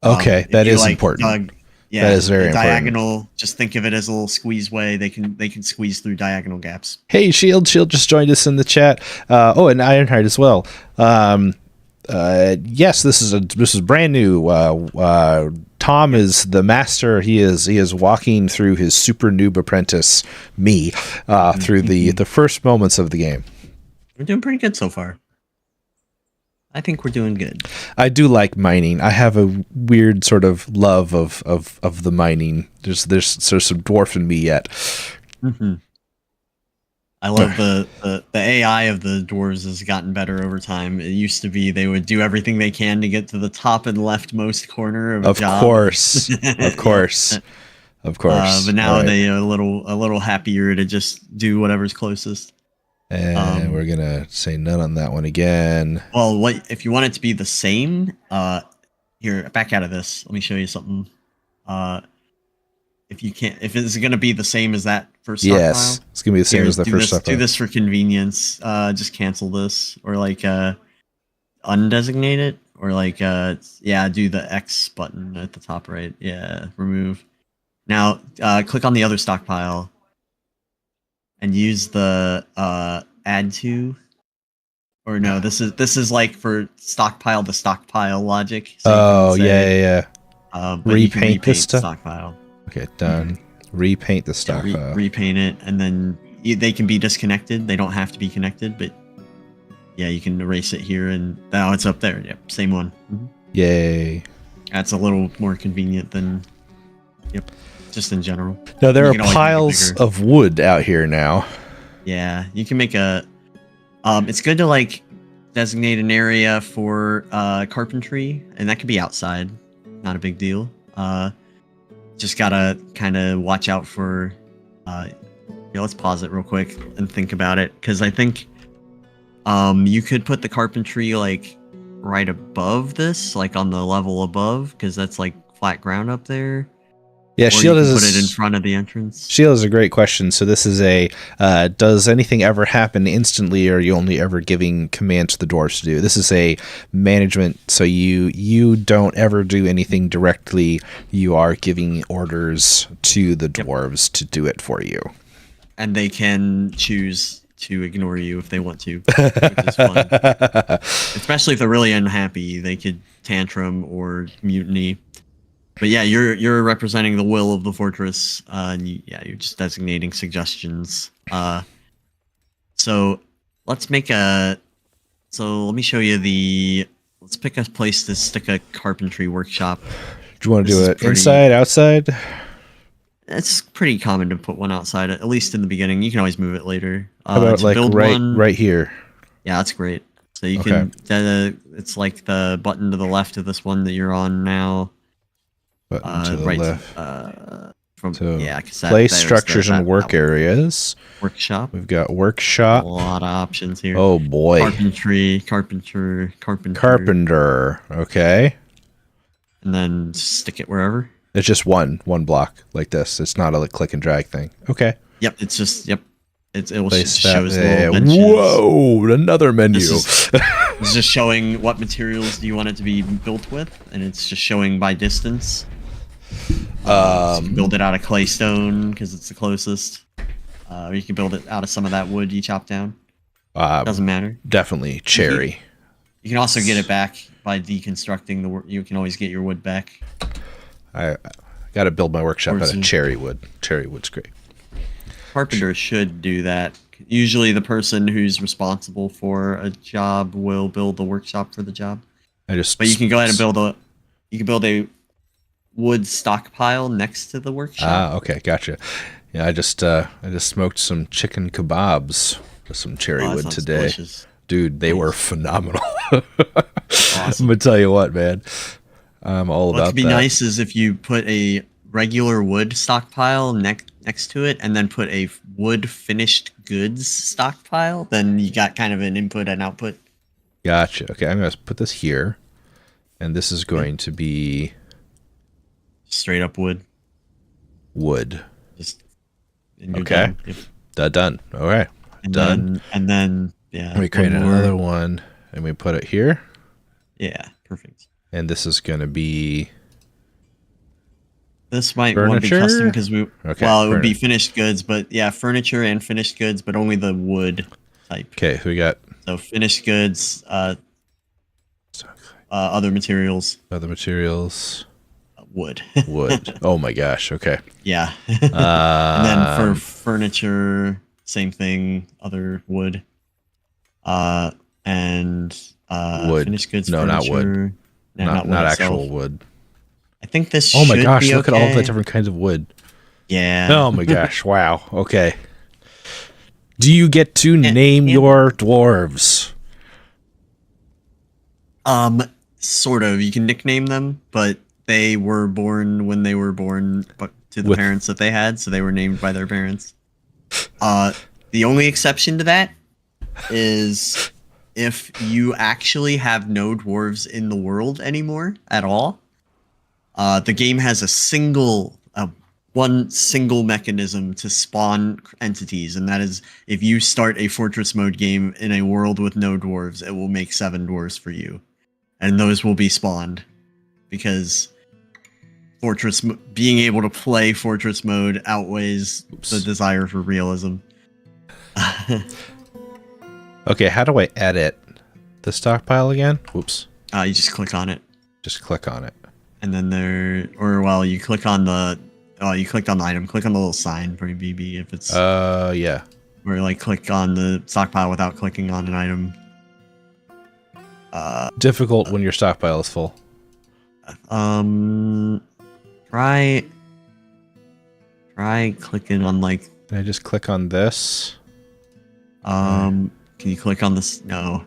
okay, that is important. Yeah, that is very important. Diagonal, just think of it as a little squeeze way. They can squeeze through diagonal gaps. Hey, Shield just joined us in the chat. And Ironheart as well. Yes, this is brand new. Tom is the master. He is walking through his super noob apprentice, me, through the first moments of the game. We're doing pretty good so far. I think we're doing good. I do like mining. I have a weird sort of love of the mining. There's some dwarf in me yet. Mm-hmm. I love the AI of the dwarves has gotten better over time. It used to be they would do everything they can to get to the top and leftmost corner of a job. Of course. But now they are a little happier to just do whatever's closest. And we're gonna say none on that one again. Well, if you want it to be the same? Here, back out of this. Let me show you something. If it's going to be the same as that first stockpile. Yes, it's going to be the same as the first stockpile. Do this for convenience. Just cancel this, or like undesignate it, or like do the X button at the top right. Yeah, remove. Now click on the other stockpile and use the add to. Or no, this is like for stockpile to stockpile logic. So yeah. Repaint this stockpile. Okay, done. Repaint the stockpile. Repaint it, and then they can be disconnected. They don't have to be connected, but yeah, you can erase it here, and now it's up there. Yep, same one. Yay. That's a little more convenient than, yep, just in general. Now there You are can always make it piles bigger. of wood out here now. Yeah, you can make a. It's good to like designate an area for carpentry, and that could be outside. Not a big deal. Just gotta kind of watch out for. Yeah, let's pause it real quick and think about it, because I think you could put the carpentry like right above this, like on the level above, because that's like flat ground up there. Yeah, Or Shield you can is put it in front of the entrance. Shield is a great question. So this is a does anything ever happen instantly, or are you only ever giving commands to the dwarves to do? This is a management, so you don't ever do anything directly. You are giving orders to the dwarves to do it for you. And they can choose to ignore you if they want to, which is fun. Especially if they're really unhappy, they could tantrum or mutiny. But yeah, you're representing the will of the fortress, and you're just designating suggestions. So let's make a. So let me show you the. Let's pick a place to stick a carpentry workshop. Do you want to do it inside, outside? It's pretty common to put one outside, at least in the beginning. You can always move it later. How about like right here? Yeah, that's great. So you can. It's like the button to the left of this one that you're on now. Button to the left. Place structures and work areas. Workshop. We've got workshop. A lot of options here. Oh boy. Carpentry, carpenter. Okay. And then stick it wherever. It's just one block like this. It's not a click and drag thing. Okay. Yep. It's just it will Place shows that, little mentions. Whoa! Another menu. It's just showing what materials do you want it to be built with, and it's just showing by distance. So you can build it out of clay stone because it's the closest. Or you can build it out of some of that wood you chop down. Doesn't matter. Definitely cherry. You can also get it back by deconstructing the. You can always get your wood back. I got to build my workshop out of cherry wood. Cherry wood's great. Carpenter should do that. Usually, the person who's responsible for a job will build the workshop for the job. But you can go ahead and build a. You can build a wood stockpile next to the workshop. Ah, okay, gotcha. Yeah, I just smoked some chicken kebabs with some cherry wood today. Delicious. Dude, they were phenomenal. Awesome. I'm gonna tell you what, man. I'm all about that. What could be nice is if you put a regular wood stockpile next to it, and then put a wood finished goods stockpile. Then you got kind of an input and output. Gotcha. Okay, I'm gonna put this here, and this is going to be straight up wood. Wood. Just okay. Done. All right. Done. And then yeah. We create another one, and we put it here. Yeah. Perfect. And this is going to be. This might want to be custom because it would be finished goods, but yeah, furniture and finished goods, but only the wood type. Okay, so we got finished goods, other materials. Other materials. Wood. Wood. Oh my gosh. Okay. Yeah. And then for furniture, same thing. Other wood. And wood. Finished goods. No, furniture. not wood. No, not actual wood. I think this. Oh my gosh! Be look at all the different kinds of wood. Yeah. Oh my gosh! Wow. Okay. Do you get to name your dwarves? Sort of. You can nickname them, but they were born when they were born, but to the parents that they had, so they were named by their parents. The only exception to that is if you actually have no dwarves in the world anymore at all. The game has one single mechanism to spawn entities, and that is if you start a fortress mode game in a world with no dwarves, it will make 7 dwarves for you, and those will be spawned because being able to play fortress mode outweighs the desire for realism. Okay, how do I edit the stockpile again? Oops. You just click on it. Just click on it. And then you click on the, you clicked on the item. Click on the little sign for BB if it's. Yeah. Or like click on the stockpile without clicking on an item. Difficult when your stockpile is full. Try clicking on like. Can I just click on this? Can you click on this? No.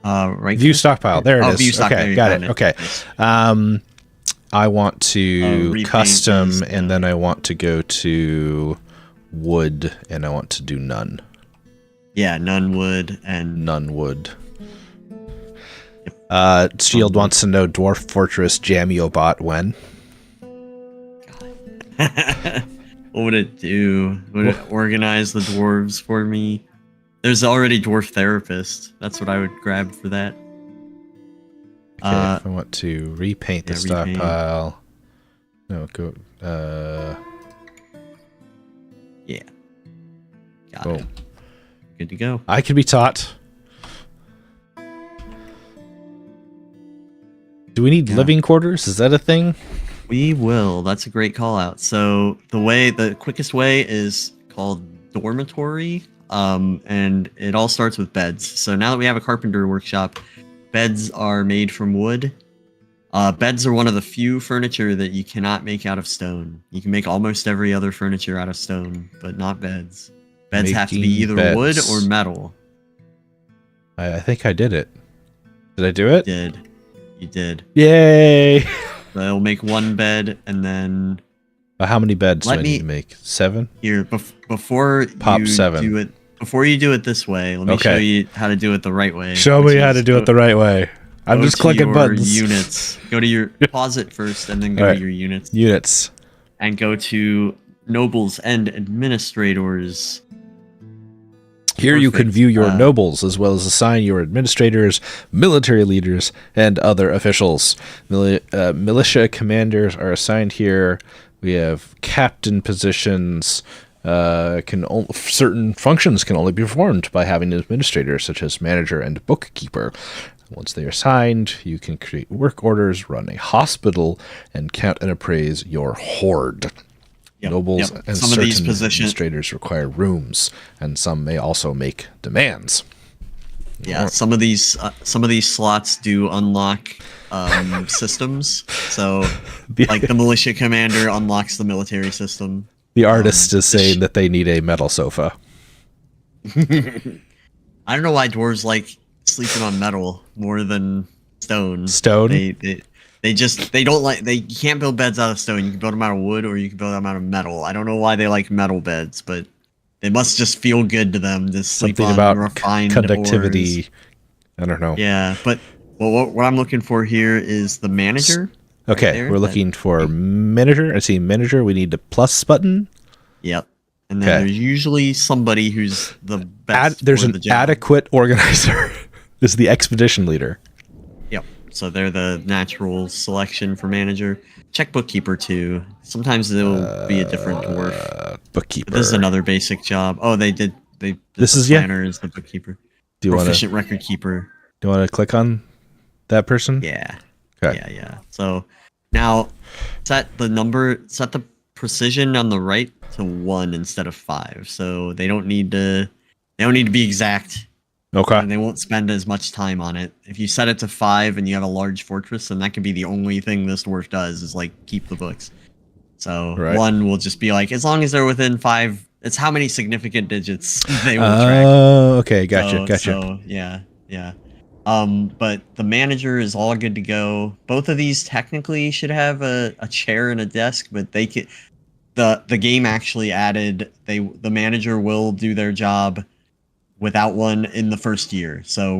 Right. View stockpile. There it is. View stockpile. Okay, got it. Okay. I want to repaint custom, is, and then I want to go to wood, and I want to do none. Yeah, none wood and none wood. Shield wants to know Dwarf Fortress Jammiobot when. What would it do? Would it organize the dwarves for me? There's already Dwarf Therapist. That's what I would grab for that. Okay, if I want to repaint the stockpile. No, go. Yeah. Got it. Good to go. I can be taught. Do we need living quarters? Is that a thing? We will. That's a great call out. So the quickest way is called dormitory. And it all starts with beds. So now that we have a carpenter workshop, beds are made from wood. Beds are one of the few furniture that you cannot make out of stone. You can make almost every other furniture out of stone, but not beds. Beds have to be either wood or metal. I think I did it. Did I do it? You did. Yay! They'll make one bed, and then... How many beds do I need to make? 7? Here, before Pop you 7. do it, before you do it this way, let me show you how to do it the right way. Show me how to do it the right way. I'm just clicking buttons. Units. Go to your pause it first, and then go to your units. Units. And go to nobles and administrators. Here you can view your nobles, as well as assign your administrators, military leaders, and other officials. Militia commanders are assigned here. We have captain positions. Certain functions can only be performed by having administrators, such as manager and bookkeeper. Once they are signed, you can create work orders, run a hospital, and count and appraise your hoard. Nobles and some certain of these administrators require rooms, and some may also make demands. Yeah, some of these slots do unlock systems. So, like the militia commander unlocks the military system. The artist is saying that they need a metal sofa. I don't know why dwarves like sleeping on metal more than stone. Stone? They don't like, you can't build beds out of stone. You can build them out of wood, or you can build them out of metal. I don't know why they like metal beds, but they must just feel good to them to sleep Something on about refined conductivity. ores. I don't know. Yeah, but what I'm looking for here is the manager. Okay, right, we're looking for manager. I see manager. We need the plus button. Yep. And then there's usually somebody who's the best. There's an adequate organizer. This is the expedition leader. Yep. So they're the natural selection for manager. Check bookkeeper too. Sometimes it'll be a different dwarf. Bookkeeper. But this is another basic job. Oh, this is planner is the bookkeeper. Do you Proficient record keeper. Do you want to click on that person? Yeah. Okay. Yeah. So now set the precision on the right to 1 instead of 5. So they don't need to be exact. Okay. And they won't spend as much time on it. If you set it to 5 and you have a large fortress, then that could be the only thing this dwarf does is like keep the books. So 1 will just be like, as long as they're within 5, it's how many significant digits they will track. Oh, okay, gotcha. So yeah. But the manager is all good to go. Both of these technically should have a chair and a desk, but they could. The game actually added the manager will do their job without one in the first year. So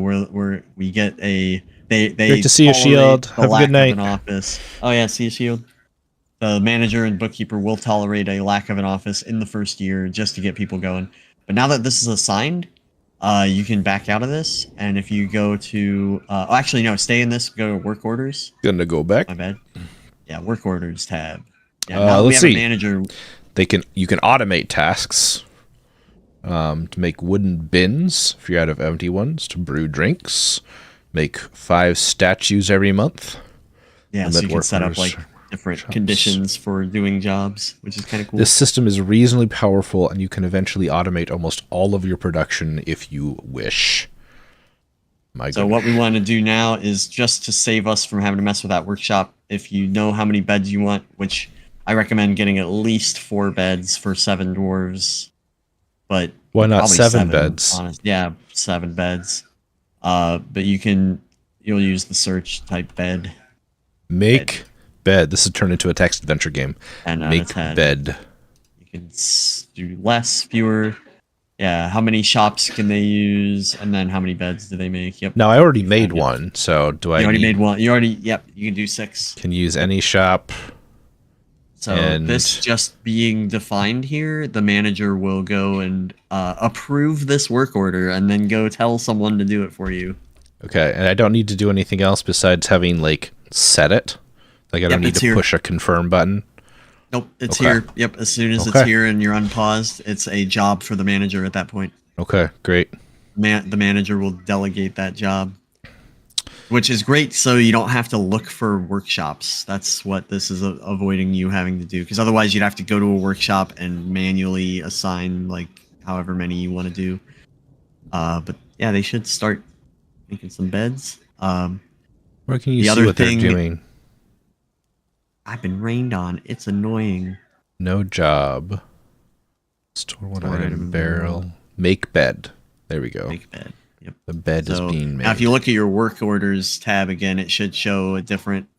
we get a they great to see you, Shield. Have a good night. An office. Oh yeah, see you, Shield. The manager and bookkeeper will tolerate a lack of an office in the first year just to get people going. But now that this is assigned, you can back out of this, and if you go to actually no, stay in this. Go to work orders. Gonna go back. My bad. Yeah, work orders tab. Yeah, now let's see. A manager. You can automate tasks to make wooden bins if you're out of empty ones, to brew drinks, make 5 statues every month. Yeah, so you can set up like different conditions for doing jobs, which is kind of cool. This system is reasonably powerful, and you can eventually automate almost all of your production if you wish. My So God. what we want to do now is just to save us from having to mess with that workshop. If you know how many beds you want, which I recommend getting at least 4 beds for 7 dwarves, but Why not probably 7 beds? Honest, yeah, 7 beds. But you'll use the search type bed. Make bed. This has turned into a text adventure game. And Make bed. You can do less, fewer. Yeah, how many shops can they use, and then how many beds do they make? Yep. Now I already made one, so do I? You already made one. Yep. You can do 6. Can use any shop. So this just being defined here, the manager will go and approve this work order, and then go tell someone to do it for you. Okay, and I don't need to do anything else besides having like set it. Like I don't need to push a confirm button. Nope, it's here. Yep, as soon as it's here and you're unpaused, it's a job for the manager at that point. Okay, great. The manager will delegate that job, which is great, so you don't have to look for workshops. That's what this is avoiding you having to do, because otherwise you'd have to go to a workshop and manually assign like however many you want to do. But yeah, they should start making some beds. Where can you see what they're doing? I've been rained on. It's annoying. No job. Store one item barrel. Make bed. There we go. Make bed. Yep. The bed is being made. Now, if you look at your work orders tab again, it should show a different.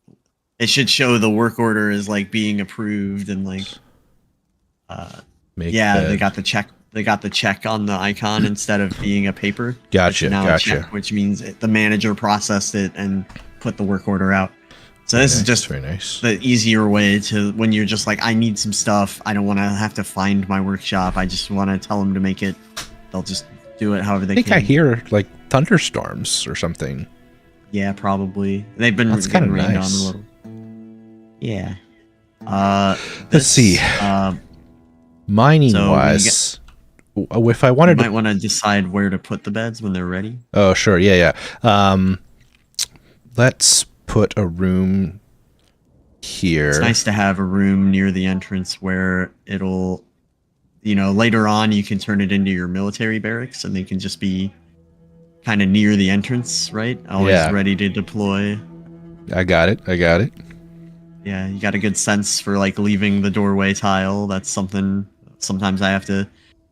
It should show the work order is like being approved and like. Make yeah, bed. they got the check. They got the check on the icon instead of being a paper. Gotcha. Gotcha. Check, which means the manager processed it and put the work order out. So this is just very nice. The easier way to when you're just like, I need some stuff. I don't want to have to find my workshop. I just want to tell them to make it. They'll just do it however they can. I think I hear like thunderstorms or something. Yeah, probably. They've been getting rained nice. on a little. Yeah. Let's see. Mining wise, if I wanted, you might want to decide where to put the beds when they're ready. Oh, sure. Yeah. Let's put a room here. It's nice to have a room near the entrance where it'll, later on you can turn it into your military barracks and they can just be kind of near the entrance, right? Always ready to deploy. I got it. Yeah, you got a good sense for like leaving the doorway tile. That's something sometimes I have to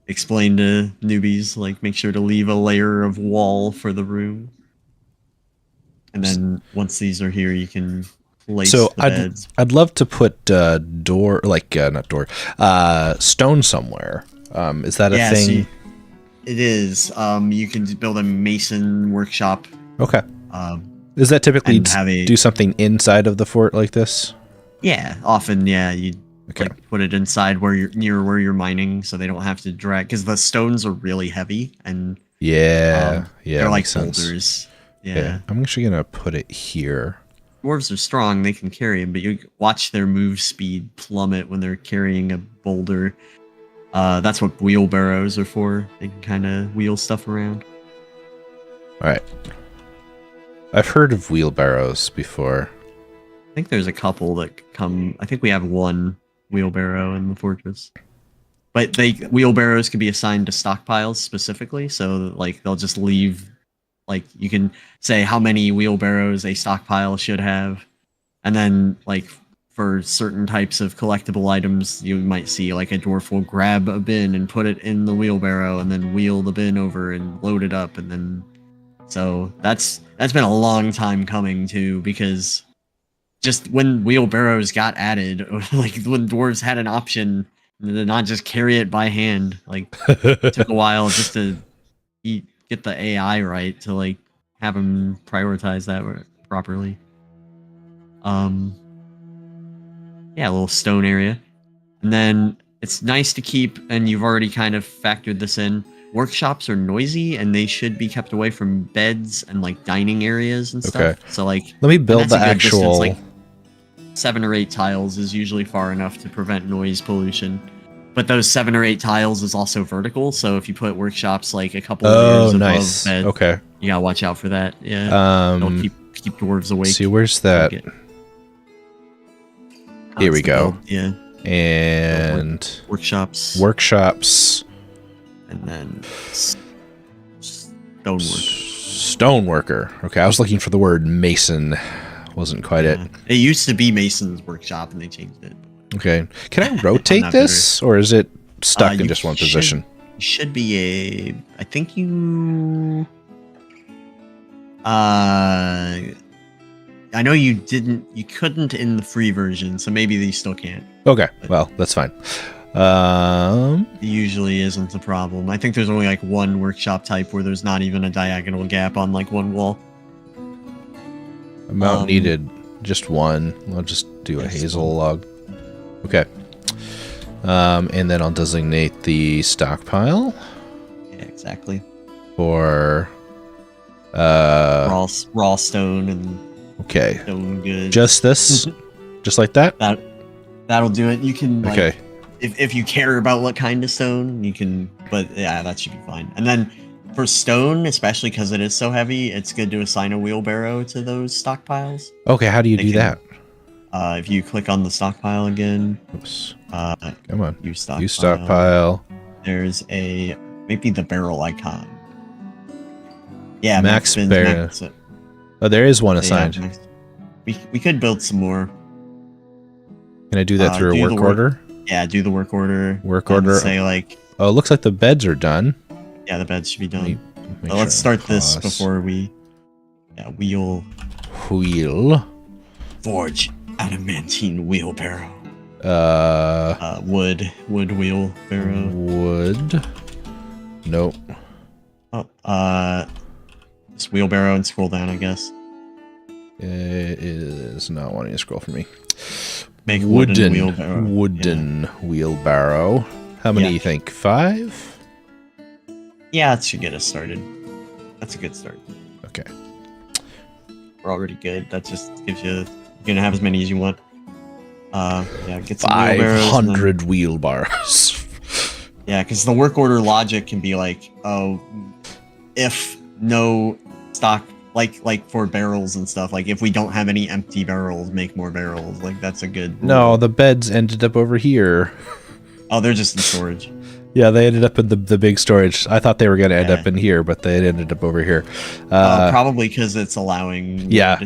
explain to newbies, like make sure to leave a layer of wall for the room. And then once these are here, you can place the beds. I'd love to put stone somewhere. Is that a thing? It is. You can build a mason workshop. Okay. Is that typically do something inside of the fort like this? Yeah, often. Yeah, you put it inside where you're mining, so they don't have to drag, because the stones are really heavy and they're like boulders. Yeah. I'm actually gonna put it here. Dwarves are strong; they can carry them, but you watch their move speed plummet when they're carrying a boulder. That's what wheelbarrows are for. They can kind of wheel stuff around. All right. I've heard of wheelbarrows before. I think there's a couple that come. I think we have one wheelbarrow in the fortress. But wheelbarrows can be assigned to stockpiles specifically, so like they'll just leave. Like you can say how many wheelbarrows a stockpile should have, and then like for certain types of collectible items, you might see like a dwarf will grab a bin and put it in the wheelbarrow, and then wheel the bin over and load it up, and then so that's been a long time coming too, because just when wheelbarrows got added, like when dwarves had an option to not just carry it by hand, like it took a while just to get the AI right to like have them prioritize that properly. Yeah, a little stone area. And then it's nice to keep, and you've already kind of factored this in, workshops are noisy and they should be kept away from beds and like dining areas and stuff. So like let me build the actual distance, like 7 or 8 tiles is usually far enough to prevent noise pollution. But those 7 or 8 tiles is also vertical, so if you put workshops like a couple of layers above bed, you gotta watch out for that. Yeah, they'll keep dwarves awake. See, where's that? Here we go. Yeah, and workshops, and then stonework. Stoneworker. Okay, I was looking for the word mason. Wasn't quite it. It used to be Mason's workshop, and they changed it. Okay. Can I rotate this, or is it stuck in just one position? Should be I think you. I know you couldn't in the free version, so maybe you still can't. Okay, well, that's fine. It usually isn't a problem. I think there's only like one workshop type where there's not even a diagonal gap on like one wall. Amount needed, just one. I'll just do a hazel log. Okay. And then I'll designate the stockpile. Yeah, exactly. For raw stone and stone goods. Just this? Just like that? That'll do it. You can okay. If you care about what kind of stone, you can, but yeah, that should be fine. And then for stone, especially because it is so heavy, it's good to assign a wheelbarrow to those stockpiles. Okay, how do you do that? If you click on the stockpile again, oops. Come on, use stockpile. There's maybe the barrel icon. Yeah, max barrel. Oh, there is one assigned. Yeah, we could build some more. Can I do that through a work order? Yeah, do the work order. Work order. Say like. Oh, it looks like the beds are done. Yeah, the beds should be done. Let's start this before we. Yeah, wheel. Forge adamantine wheelbarrow. Wood wheelbarrow. Wood. Nope. Oh, just wheelbarrow and scroll down, I guess. It is not wanting to scroll for me. Make wooden wheelbarrow. How many do you think? 5? Yeah, that should get us started. That's a good start. Okay. We're already good. That just gives you. You're gonna have as many as you want. Yeah, get some 500 wheelbarrows. Yeah, because the work order logic can be like, oh, if no stock, like for barrels and stuff, like if we don't have any empty barrels, make more barrels. Like that's a good rule. No, the beds ended up over here. Oh, they're just in storage. Yeah, they ended up in the big storage. I thought they were going to end up in here, but they ended up over here. Probably because it's allowing. Yeah.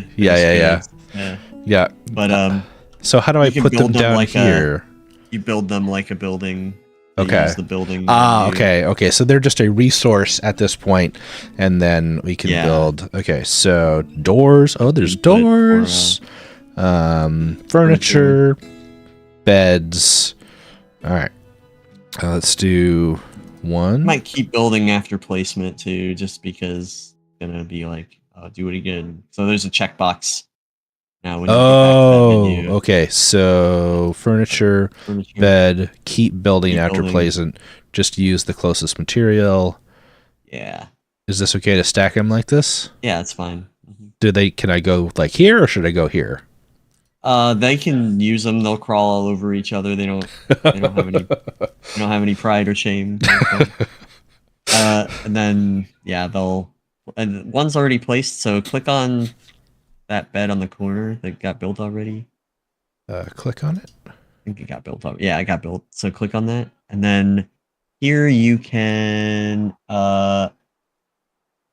But so how do I put them down like here? You build them like a building. Okay. Use the building. Okay. So they're just a resource at this point, and then we can build. Okay, so doors. Oh, there's doors. Furniture, beds. All right. Let's do one. Might keep building after placement too, just because it's gonna be like do it again. So there's a checkbox. Now when you get back to that menu. Okay. So furniture, bed, keep building after placement. Just use the closest material. Yeah. Is this okay to stack them like this? Yeah, it's fine. Mm-hmm. Can I go like here or should I go here? They can use them. They'll crawl all over each other. They don't have any pride or shame. And then and one's already placed. So click on that bed on the corner that got built already. Click on it. I think it got built up. Yeah, it got built. So click on that, and then here you can. I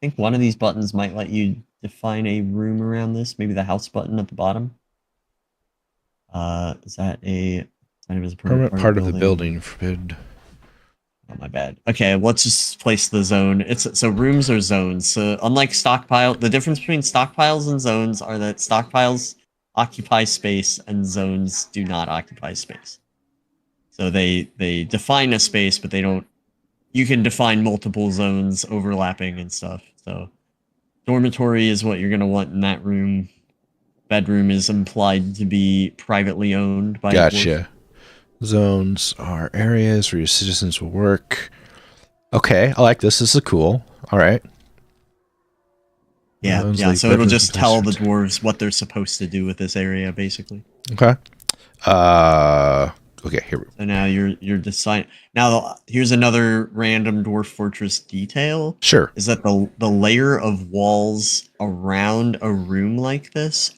think one of these buttons might let you define a room around this. Maybe the house button at the bottom. Is that a permanent part of the building? Forbid. Oh, my bad. Okay, let's just place the zone. So rooms are zones. So unlike stockpile, the difference between stockpiles and zones are that stockpiles occupy space and zones do not occupy space. So they define a space, but they don't. You can define multiple zones overlapping and stuff. So dormitory is what you're gonna want in that room. Bedroom is implied to be privately owned by. Gotcha. Zones are areas where your citizens will work. Okay, I like this. This is cool. All right. Yeah, like so it'll just tell the dwarves what they're supposed to do with this area, basically. Okay. Okay, here we go. So now you're deciding. Now here's another random Dwarf Fortress detail. Sure. Is that the layer of walls around a room like this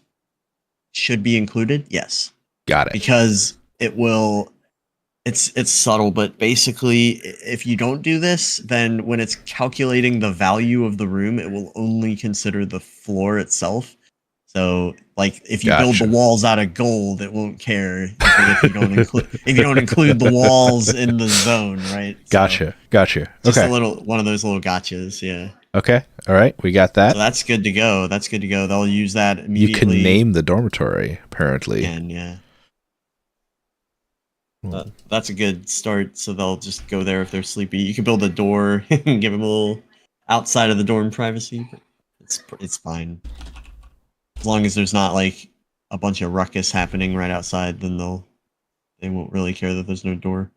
should be included? Yes. Got it. Because it will It's subtle, but basically, if you don't do this, then when it's calculating the value of the room, it will only consider the floor itself. So, like, if you build the Gotcha. walls out of gold, it won't care if you don't include the walls in the zone, right? So, Gotcha. just Okay. a little one of those little gotchas, yeah. Okay. All right. We got that. So that's good to go. That's good to go. They'll use that You can immediately. name the dormitory, apparently. And yeah. That's a good start. So they'll just go there if they're sleepy. You can build a door and give them a little outside of the dorm privacy. It's fine as long as there's not like a bunch of ruckus happening right outside. Then they won't really care that there's no door.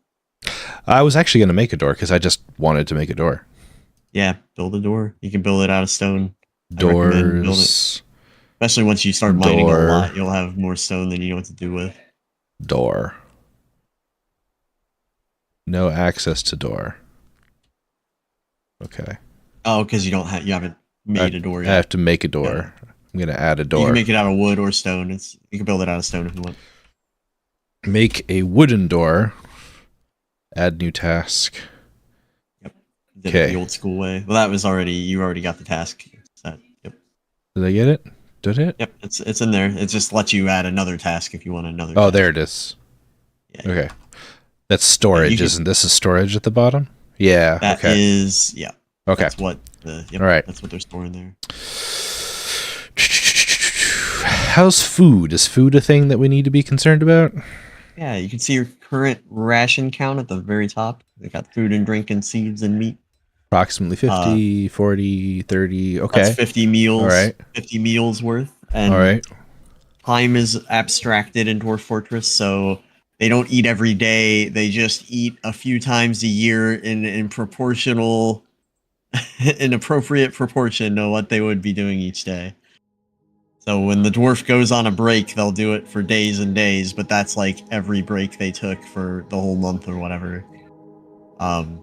I was actually going to make a door because I just wanted to make a door. Yeah, build a door. You can build it out of stone. Doors. Especially once you start mining a lot, you'll have more stone than you know what to do with. Door. No access to door. Okay. Oh, because you haven't made a door yet. I have to make a door. Yeah. I'm gonna add a door. You can make it out of wood or stone. You can build it out of stone if you want. Make a wooden door. Add new task. Yep. Did it the old school way. Well, you already got the task set. Yep. Did I get it? Did it? Yep. It's in there. It just lets you add another task if you want another. Oh, task. there it is. Yeah. Okay. That's storage, isn't this? Is storage at the bottom? Yeah. That is. Yeah. Okay. That's what. All right. That's what they're storing there. How's food? Is food a thing that we need to be concerned about? Yeah, you can see your current ration count at the very top. They got food and drink and seeds and meat. Approximately 50, 40, 30. Okay. That's 50 meals. All right. 50 meals worth. And all right. Time is abstracted in Dwarf Fortress, so they don't eat every day. They just eat a few times a year in proportional, in appropriate proportion to what they would be doing each day. So when the dwarf goes on a break, they'll do it for days and days, but that's like every break they took for the whole month or whatever. So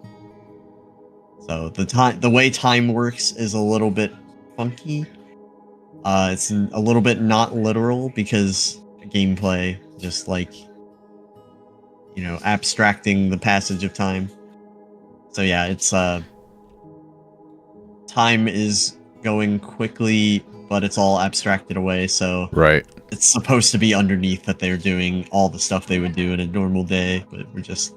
the way time works is a little bit funky. It's a little bit not literal because gameplay, just like, abstracting the passage of time. So yeah, it's time is going quickly, but it's all abstracted away, so right. It's supposed to be underneath that they're doing all the stuff they would do in a normal day, but we're just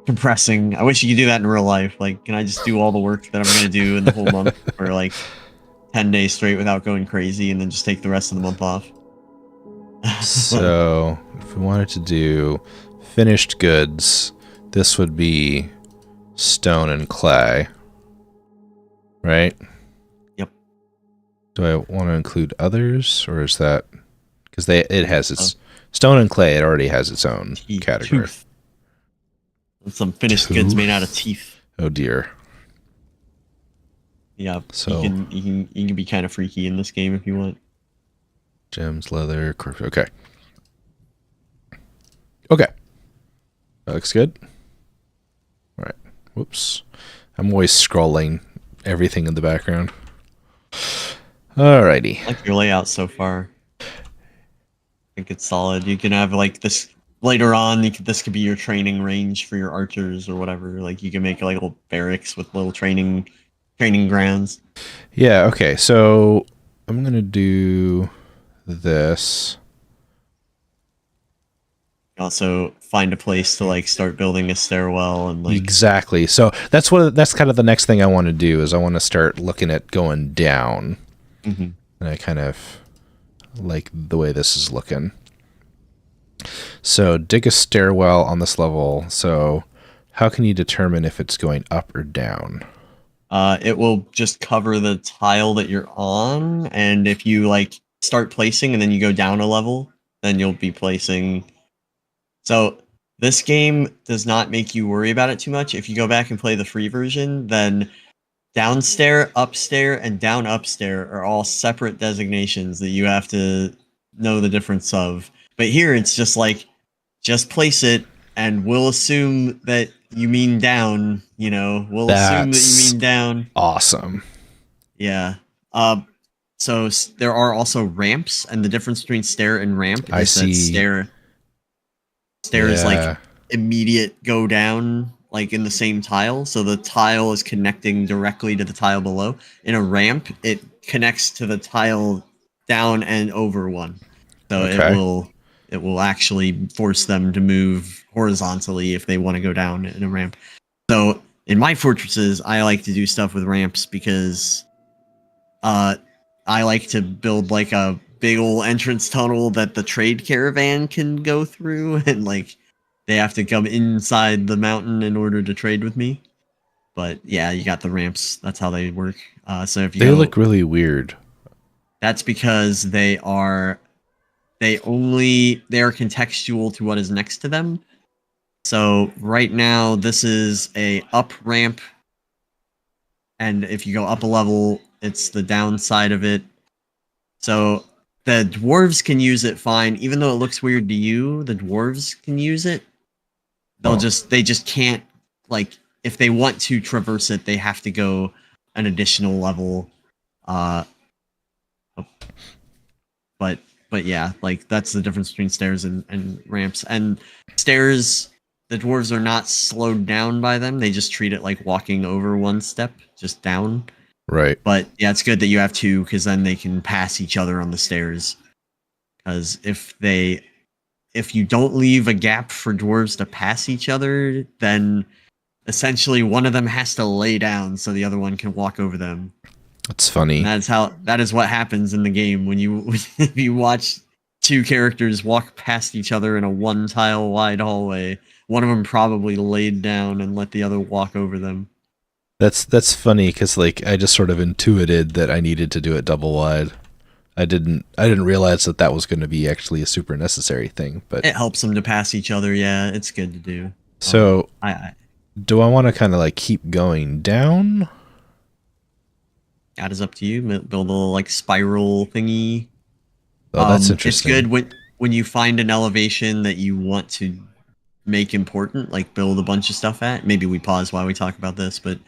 compressing. I wish you could do that in real life. Like, can I just do all the work that I'm going to do in the whole month for like 10 days straight without going crazy and then just take the rest of the month off? So, if we wanted to do finished goods, this would be stone and clay, right? Do I want to include others, or is that because it has its stone and clay? It already has its own category. Tooth. Some finished goods made out of teeth. Oh dear. Yeah. So you can be kind of freaky in this game if you want. Gems, leather, corpse. Okay. Okay. That looks good. All right. Whoops. I'm always scrolling everything in the background. Alrighty. I like your layout so far. I think it's solid. You can have like this later on. This could be your training range for your archers or whatever. Like you can make like little barracks with little training grounds. Yeah. Okay. So I'm gonna do this. Also find a place to like start building a stairwell and like exactly. So that's kind of the next thing I want to do is I want to start looking at going down. Mm-hmm. And I kind of like the way this is looking. So dig a stairwell on this level. So how can you determine if it's going up or down? It will just cover the tile that you're on, and if you like start placing and then you go down a level, then you'll be placing. So this game does not make you worry about it too much. If you go back and play the free version, then downstair, upstair, and down upstair are all separate designations that you have to know the difference of. But here it's just like, just place it, and we'll assume that you mean down. We'll assume that you mean down. Awesome. Yeah. So there are also ramps, and the difference between stair and ramp is that stair is like immediate go down like in the same tile. So the tile is connecting directly to the tile below. In a ramp, it connects to the tile down and over one. So Okay. it will actually force them to move horizontally if they want to go down in a ramp. So in my fortresses, I like to do stuff with ramps because I like to build like a big old entrance tunnel that the trade caravan can go through, and like they have to come inside the mountain in order to trade with me. But yeah, you got the ramps. That's how they work. So if you They go, look really weird. that's because they are contextual to what is next to them. So right now, this is a up ramp, and if you go up a level, it's the downside of it. So the dwarves can use it fine, even though it looks weird to you. The dwarves can use it. They just can't, like, if they want to traverse it, they have to go an additional level. But yeah, like that's the difference between stairs and ramps. And stairs, the dwarves are not slowed down by them. They just treat it like walking over one step, just down. Right. But yeah, it's good that you have two, because then they can pass each other on the stairs. Because if you don't leave a gap for dwarves to pass each other, then essentially one of them has to lay down so the other one can walk over them. That's funny. And that is what happens in the game when if you watch two characters walk past each other in a one tile wide hallway. One of them probably laid down and let the other walk over them. That's funny because like I just sort of intuited that I needed to do it double wide. I didn't realize that was going to be actually a super necessary thing, but it helps them to pass each other. Yeah, it's good to do. So do I want to kind of like keep going down? That is up to you. Build a little like spiral thingy. Oh, that's interesting. It's good when you find an elevation that you want to make important, like build a bunch of stuff at. Maybe we pause while we talk about this, but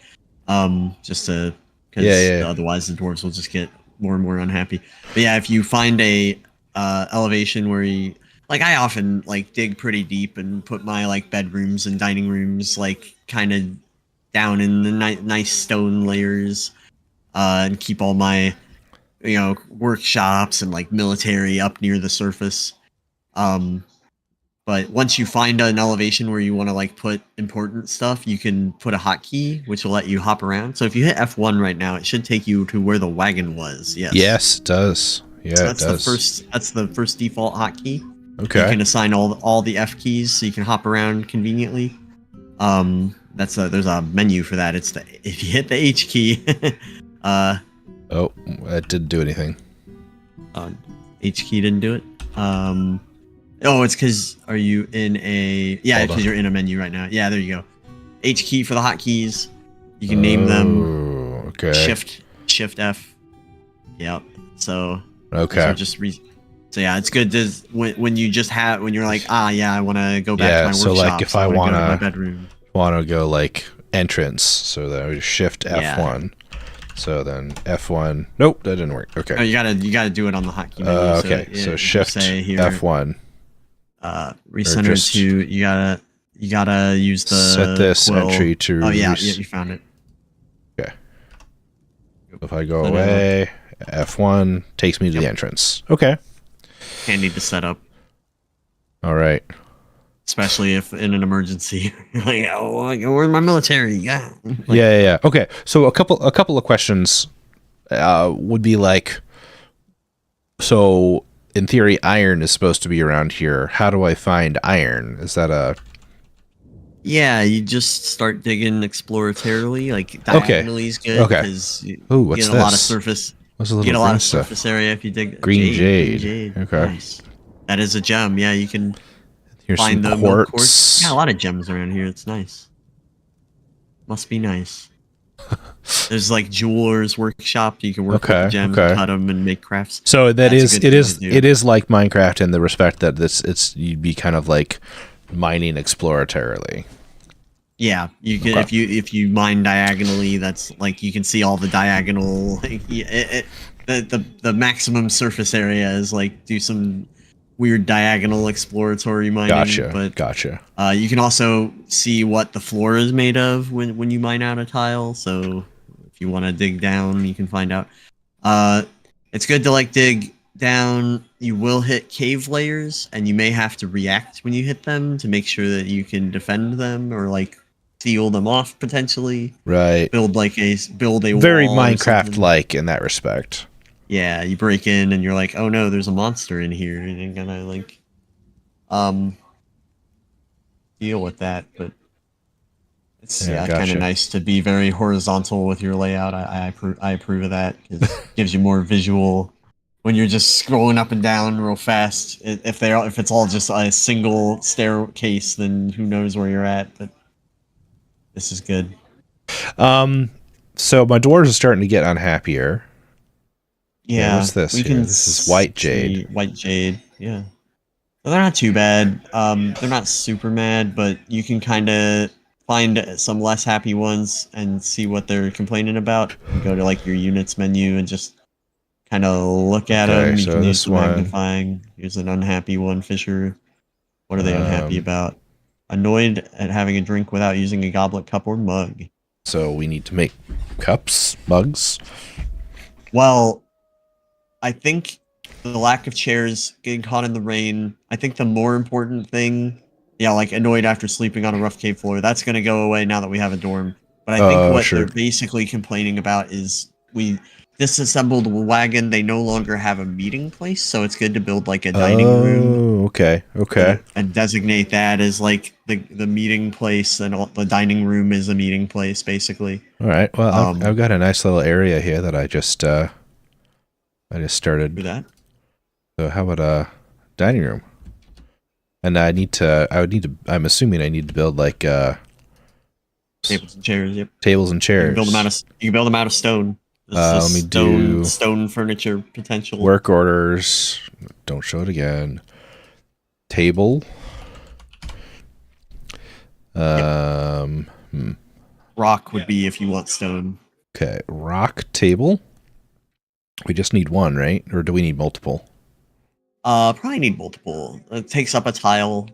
just to, because otherwise the dwarves will just get more and more unhappy. But yeah, if you find a elevation where you, like, I often like dig pretty deep and put my like bedrooms and dining rooms like kind of down in the nice stone layers, and keep all my workshops and like military up near the surface. But once you find an elevation where you want to like put important stuff, you can put a hotkey, which will let you hop around. So if you hit F1 right now, it should take you to where the wagon was. Yes. Yes, it does. Yeah, so it does. That's the first default hotkey. Okay. You can assign all the F keys so you can hop around conveniently. There's a menu for that. If you hit the H key. Oh, that didn't do anything. H key didn't do it. Oh, it's because are you in a... Yeah, because you're in a menu right now. Yeah, there you go. H key for the hotkeys. You can name them. Okay. Shift F. Yep. So... Okay. So yeah, it's good to when you're like, I want to go back to my workshop. So like if I want to my bedroom, go like entrance, so that I Shift F1. Yeah. So then F1. Nope, that didn't work. Okay. Oh, you gotta do it on the hotkey menu. Okay. So Shift F1. Recenter to you gotta use the set this quill. entry to. Oh yeah, you found it. Okay. If I go away, F1 takes me to the entrance. Okay. Handy to set up. All right. Especially if in an emergency, like, where's my military? Yeah. Yeah. Okay. So a couple of questions would be like, so in theory, iron is supposed to be around here. How do I find iron? Is that a... Yeah, you just start digging exploratorily. Like diagonally is good because you get a lot of surface. You get a lot of surface area if you dig green jade. Okay, nice. That is a gem. Yeah, you can Here's find some the quartz. Yeah, a lot of gems around here. It's nice. Must be nice. There's like jeweler's workshop. You can work with the gems, cut them, and make crafts. So it is like Minecraft in the respect that you'd be kind of like mining exploratorily. Yeah, you can if you mine diagonally. That's like you can see all the diagonal. Like, the maximum surface area is like do some weird diagonal exploratory mining. Gotcha. You can also see what the floor is made of when you mine out a tile. So if you want to dig down, you can find out. It's good to like dig down. You will hit cave layers, and you may have to react when you hit them to make sure that you can defend them or like seal them off potentially. Right. Build a Very wall Minecraft-like in that respect. Yeah, you break in and you're like, oh no, there's a monster in here, and you're gonna like deal with that. But it's kind of nice to be very horizontal with your layout. I approve of that because it gives you more visual when you're just scrolling up and down real fast. If it's all just a single staircase, then who knows where you're at. But this is good. So my dwarves are starting to get unhappier. Yeah, what's this? This is white jade. White jade. Yeah. Well, they're not too bad. They're not super mad, but you can kind of find some less happy ones and see what they're complaining about. You go to like your units menu and just kind of look at them. You can use magnifying. Here's an unhappy one, Fisher. What are they unhappy about? Annoyed at having a drink without using a goblet, cup, or mug. So we need to make cups, mugs? Well, I think the lack of chairs, getting caught in the rain. I think the more important thing, like annoyed after sleeping on a rough cave floor, that's going to go away now that we have a dorm. But I think what they're basically complaining about is we disassembled the wagon. They no longer have a meeting place, so it's good to build like a dining room. Okay. And designate that as like the meeting place, and the dining room is a meeting place, basically. All right. Well, I've got a nice little area here that I just started. Do that. So how about a dining room? And I'm assuming I need to build like tables and chairs. Yep. Tables and chairs. You can build them out of stone. Let me do stone furniture potential. Work orders. Don't show it again. Table. Rock would be if you want stone. Okay, rock table. We just need one, right? Or do we need multiple? Probably need multiple. It takes up a tile.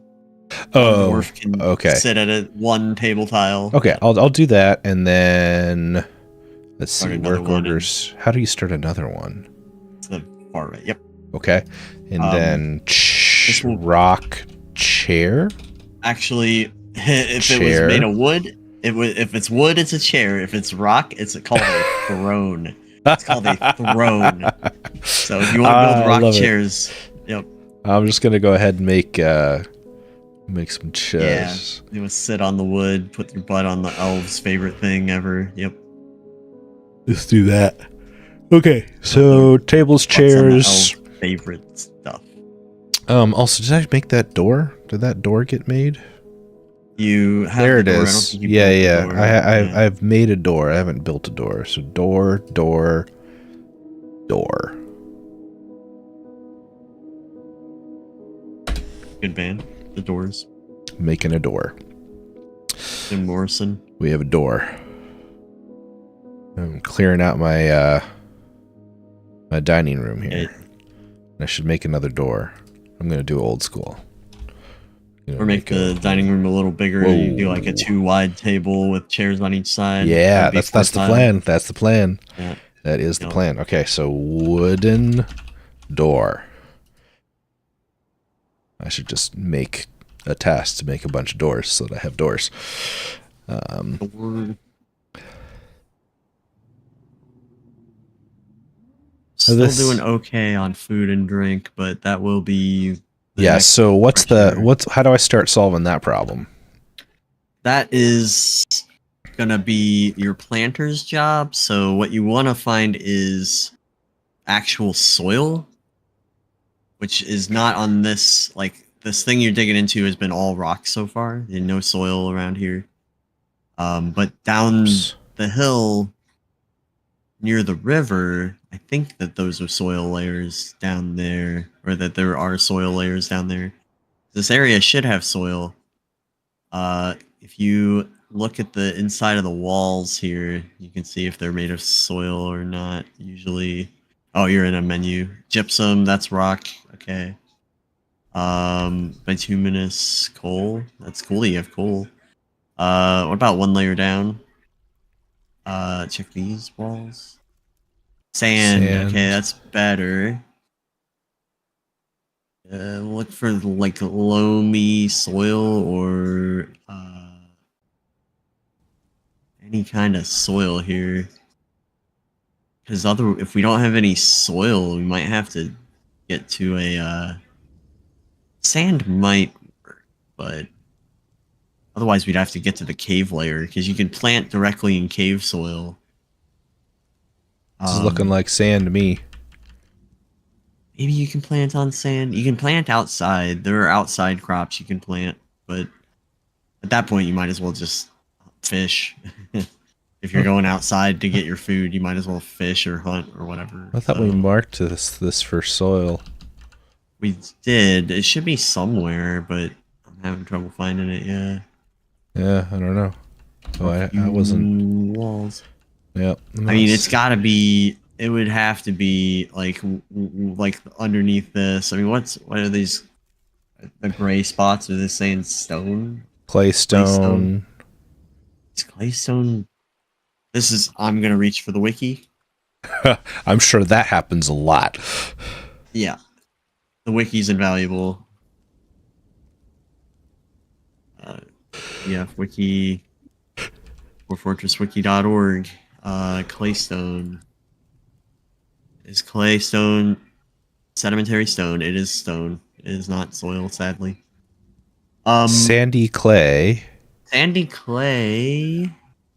Oh, dwarf can sit at one table tile. Okay, I'll do that, and then let's see, work orders. How do you start another one? It's the far right. Yep. Okay, and then rock chair. Actually, if it was made of wood, if it's wood, it's a chair. If it's rock, it's called a throne. It's called a throne. So if you want to build rock chairs, yep. I'm just gonna go ahead and make some chairs. Yeah, you would sit on the wood, put your butt on the elf's favorite thing ever. Yep. Let's do that. Okay, so tables, chairs. Favorite stuff. Also, did I make that door? Did that door get made? You have there. It is. Yeah. I've made a door. I haven't built a door. So door. Good band. The Doors. Making a door. Jim Morrison. We have a door. I'm clearing out my my dining room here. I should make another door. I'm gonna do old school. Or make the dining room a little bigger. Whoa. You do like a 2-wide table with chairs on each side. Yeah, that's the plan. That's the plan. Yeah. That is the plan. Okay, so wooden door. I should just make a task to make a bunch of doors so that I have doors. Still doing okay on food and drink, but that will be. Yeah. So how do I start solving that problem? That is gonna be your planter's job. So what you want to find is actual soil, which is not on this. Like this thing you're digging into has been all rock so far. There's no soil around here. But down the hill near the river, I think that those are soil layers down there, or that there are soil layers down there. This area should have soil. If you look at the inside of the walls here, you can see if they're made of soil or not. Usually, oh, you're in a menu. Gypsum, that's rock. Okay. Bituminous coal. That's cool. You have coal. What about one layer down? Check these walls. Sand. Okay, Sand. that's better. Look for like loamy soil or any kind of soil here. Because if we don't have any soil, we might have to get to a sand might work, but otherwise we'd have to get to the cave layer because you can plant directly in cave soil. This is looking like sand to me. Maybe you can plant on sand. You can plant outside. There are outside crops you can plant, but at that point you might as well just fish. If you're going outside to get your food, you might as well fish or hunt or whatever. I thought we marked this for soil. We did. It should be somewhere, but I'm having trouble finding it. Yeah. Yeah, I don't know. Oh, I wasn't. Walls. Yeah. I mean, it's got to be. It would have to be like underneath this. I mean, what are these? The gray spots? Are they saying stone? Claystone. It's claystone. This is. I'm gonna reach for the wiki. I'm sure that happens a lot. Yeah, the wiki's invaluable. Yeah, wiki. Dwarffortresswiki.org. Claystone. Is claystone sedimentary stone? It is stone. It is not soil, sadly. Sandy clay. Sandy clay.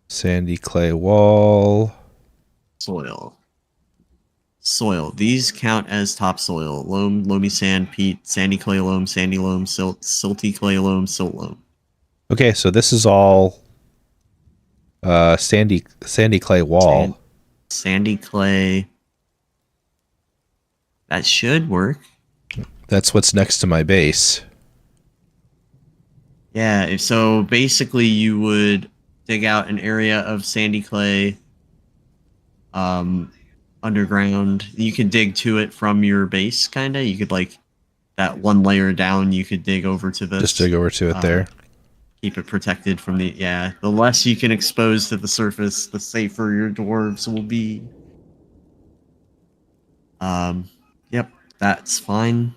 Sandy clay wall. Soil. Soil. These count as topsoil. Loam, loamy sand, peat, sandy clay loam, sandy loam, silt, silty clay loam, silt loam. Okay, so this is all sandy clay wall. Sandy clay. That should work. That's what's next to my base. Yeah, so basically you would dig out an area of sandy clay underground. You could dig to it from your base, kind of. You could, like, that one layer down, you could dig over to this. Just dig over to it there. Keep it protected from the... Yeah, the less you can expose to the surface, the safer your dwarves will be. Yep, that's fine.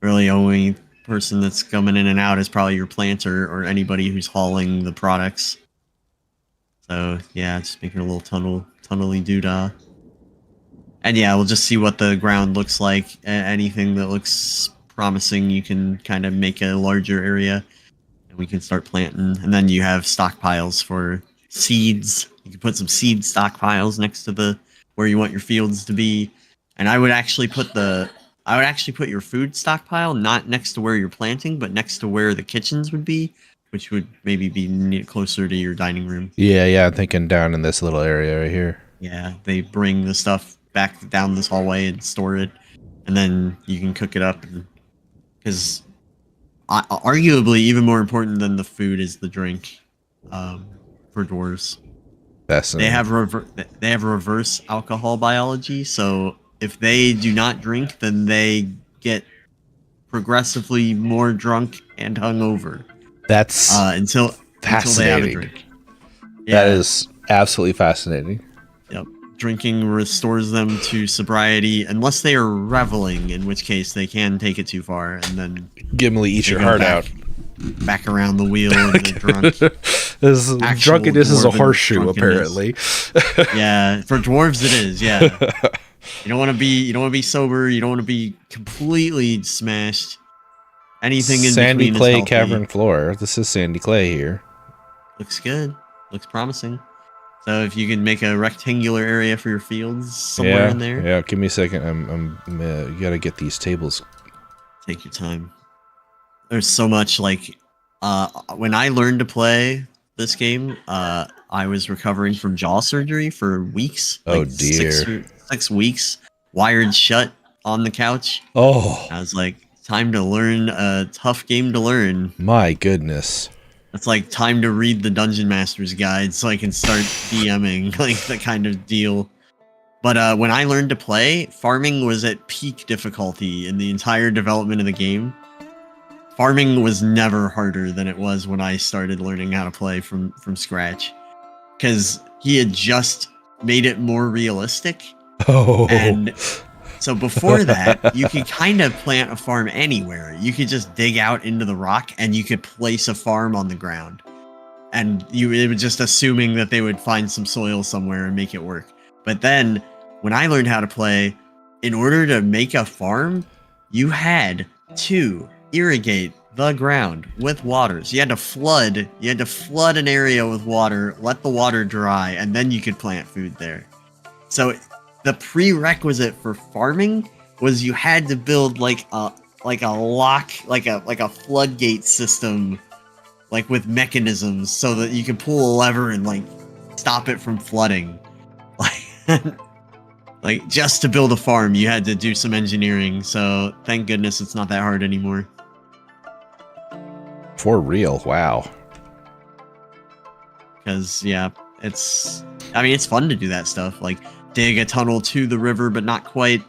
Really, only person that's coming in and out is probably your planter or anybody who's hauling the products. So yeah, just making a little tunnely doodah. And yeah, we'll just see what the ground looks like. Anything that looks promising, you can kind of make a larger area, and we can start planting. And then you have stockpiles for seeds. You can put some seed stockpiles next to the where you want your fields to be. And I would actually put your food stockpile not next to where you're planting, but next to where the kitchens would be, which would maybe be closer to your dining room. Yeah, I'm thinking down in this little area right here. Yeah, they bring the stuff back down this hallway and store it, and then you can cook it up. Because arguably, even more important than the food is the drink for dwarves. Fascinating. They have reverse alcohol biology, so if they do not drink, then they get progressively more drunk and hungover. That's until they have a drink. Yeah. That is absolutely fascinating. Yep. Drinking restores them to sobriety unless they are reveling, in which case they can take it too far and then Gimli eat your heart out. Back around the wheel and get drunk. Drunkenness is a horseshoe, apparently. Yeah, for dwarves it is. Yeah, you don't want to be sober. You don't want to be completely smashed. Anything in sandy between clay is cavern floor. This is sandy clay here. Looks good. Looks promising. So if you can make a rectangular area for your fields somewhere in there. Yeah, give me a second. I'm you gotta get these tables. Take your time. There's so much, like, when I learned to play this game, I was recovering from jaw surgery for weeks. Oh, dear. 6 weeks, wired shut on the couch. Oh. I was like, time to learn a tough game to learn. My goodness. It's like time to read the Dungeon Master's Guide so I can start DMing, like, the kind of deal. But when I learned to play, farming was at peak difficulty in the entire development of the game. Farming was never harder than it was when I started learning how to play from scratch, because he had just made it more realistic. Oh. And so before that, you could kind of plant a farm anywhere. You could just dig out into the rock and you could place a farm on the ground. And it was just assuming that they would find some soil somewhere and make it work. But then when I learned how to play, in order to make a farm, you had to irrigate the ground with water. So you had to flood an area with water, let the water dry, and then you could plant food there. So the prerequisite for farming was you had to build like a floodgate system, like with mechanisms, so that you could pull a lever and like stop it from flooding. Like just to build a farm, you had to do some engineering. So thank goodness it's not that hard anymore. For real, wow. Because yeah, it's fun to do that stuff. Like dig a tunnel to the river, but not quite,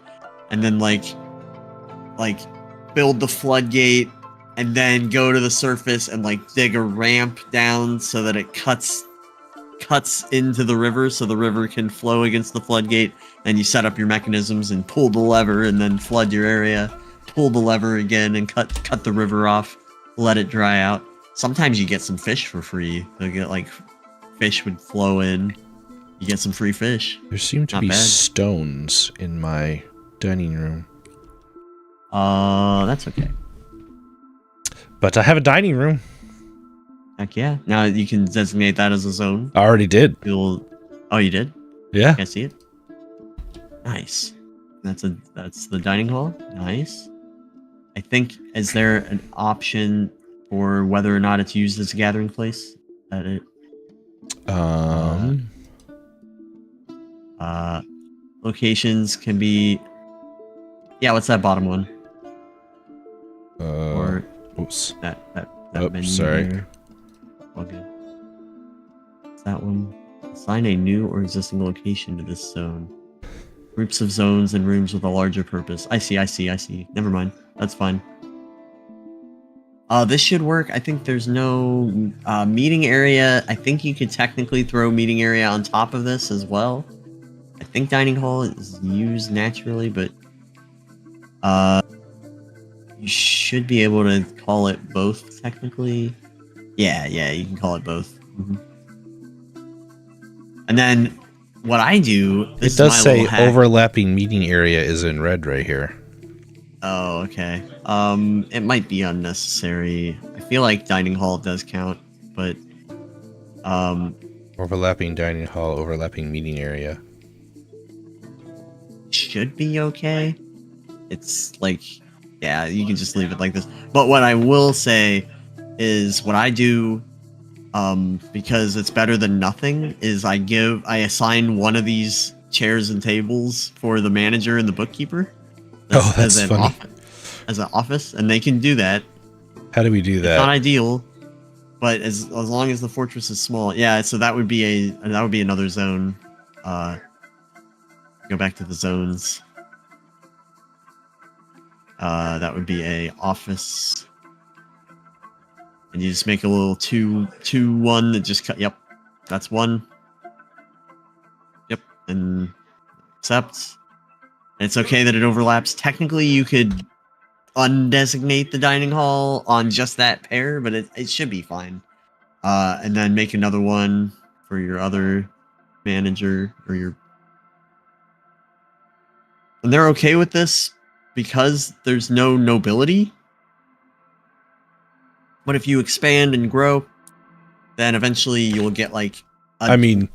and then like build the floodgate, and then go to the surface and like dig a ramp down so that it cuts into the river, so the river can flow against the floodgate. Then you set up your mechanisms and pull the lever, and then flood your area. Pull the lever again and cut the river off. Let it dry out. Sometimes you get some fish for free. You'll get like fish would flow in. You get some free fish. There seem to be stones in my dining room. That's okay. But I have a dining room. Heck yeah. Now you can designate that as a zone. I already did. Oh, you did? Yeah. Can I see it? Nice. That's the dining hall. Nice. I think, is there an option for whether or not it's used as a gathering place? At it. Locations can be. Yeah, what's that bottom one? Or oops. That menu. Sorry. There. Okay. It's that one. Assign a new or existing location to this zone. Groups of zones and rooms with a larger purpose. I see. Never mind. That's fine. This should work. I think there's no meeting area. I think you could technically throw meeting area on top of this as well. I think dining hall is used naturally, but you should be able to call it both technically. Yeah, you can call it both. Mm-hmm. And then what I do, it does say overlapping meeting area is in red right here. Oh, okay. It might be unnecessary. I feel like dining hall does count, but overlapping dining hall, overlapping meeting area should be okay. It's like, yeah, you can just leave it like this. But what I will say is what I do, because it's better than nothing, is I assign one of these chairs and tables for the manager and the bookkeeper. That's funny. As an office, and they can do that. How do we do that? It's not ideal, but as long as the fortress is small, yeah. So that would be another zone. Go back to the zones. That would be a office, and you just make a little 2-1 that just cut. Yep, that's one. Yep, and accept. And it's okay that it overlaps. Technically, you could undesignate the dining hall on just that pair, but it should be fine. And then make another one for your other manager or your. And they're okay with this because there's no nobility. But if you expand and grow, then eventually you'll get like. I don't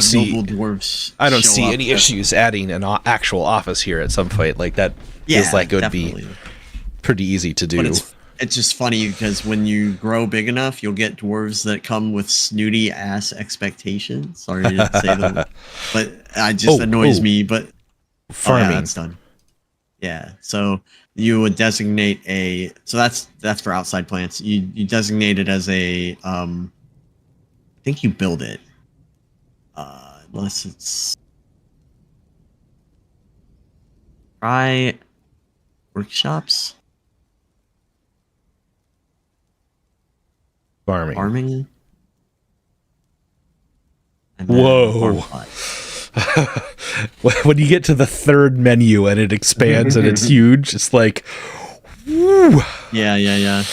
see dwarves. I don't see any issues adding an actual office here at some point. Like that feels like it would be pretty easy to do. But it's just funny because when you grow big enough, you'll get dwarves that come with snooty ass expectations. Sorry to say them, but it just annoys me. But farming, that's done. Yeah, so you would designate a. So that's for outside plants. You designate it as a. I think you build it, unless it's. Try workshops, Farming. farming, and then farm Whoa. plot. When you get to the third menu and it expands and it's huge, it's like, woo. Yeah.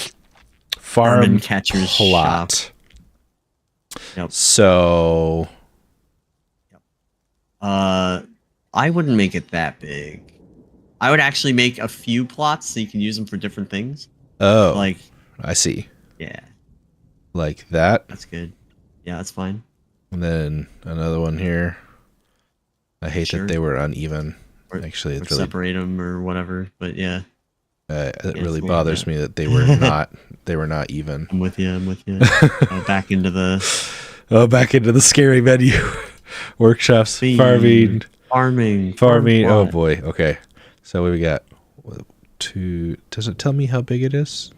Farm and catcher's shop. plot. Yep. So, I wouldn't make it that big. I would actually make a few plots so you can use them for different things. oh, Like, I see. yeah, Like that. that's good. Yeah, that's fine. And then another one here. I hate Sure. that they were uneven. Or, Actually, or it's really separate them or whatever. But yeah, it Yeah, really it's bothers like me that they were not even. I'm with you. Back into the Oh, back into the scary menu. Workshops, Feed. farming. farm Oh plot. boy. Okay. So what we got? Two. Does it tell me how big it is?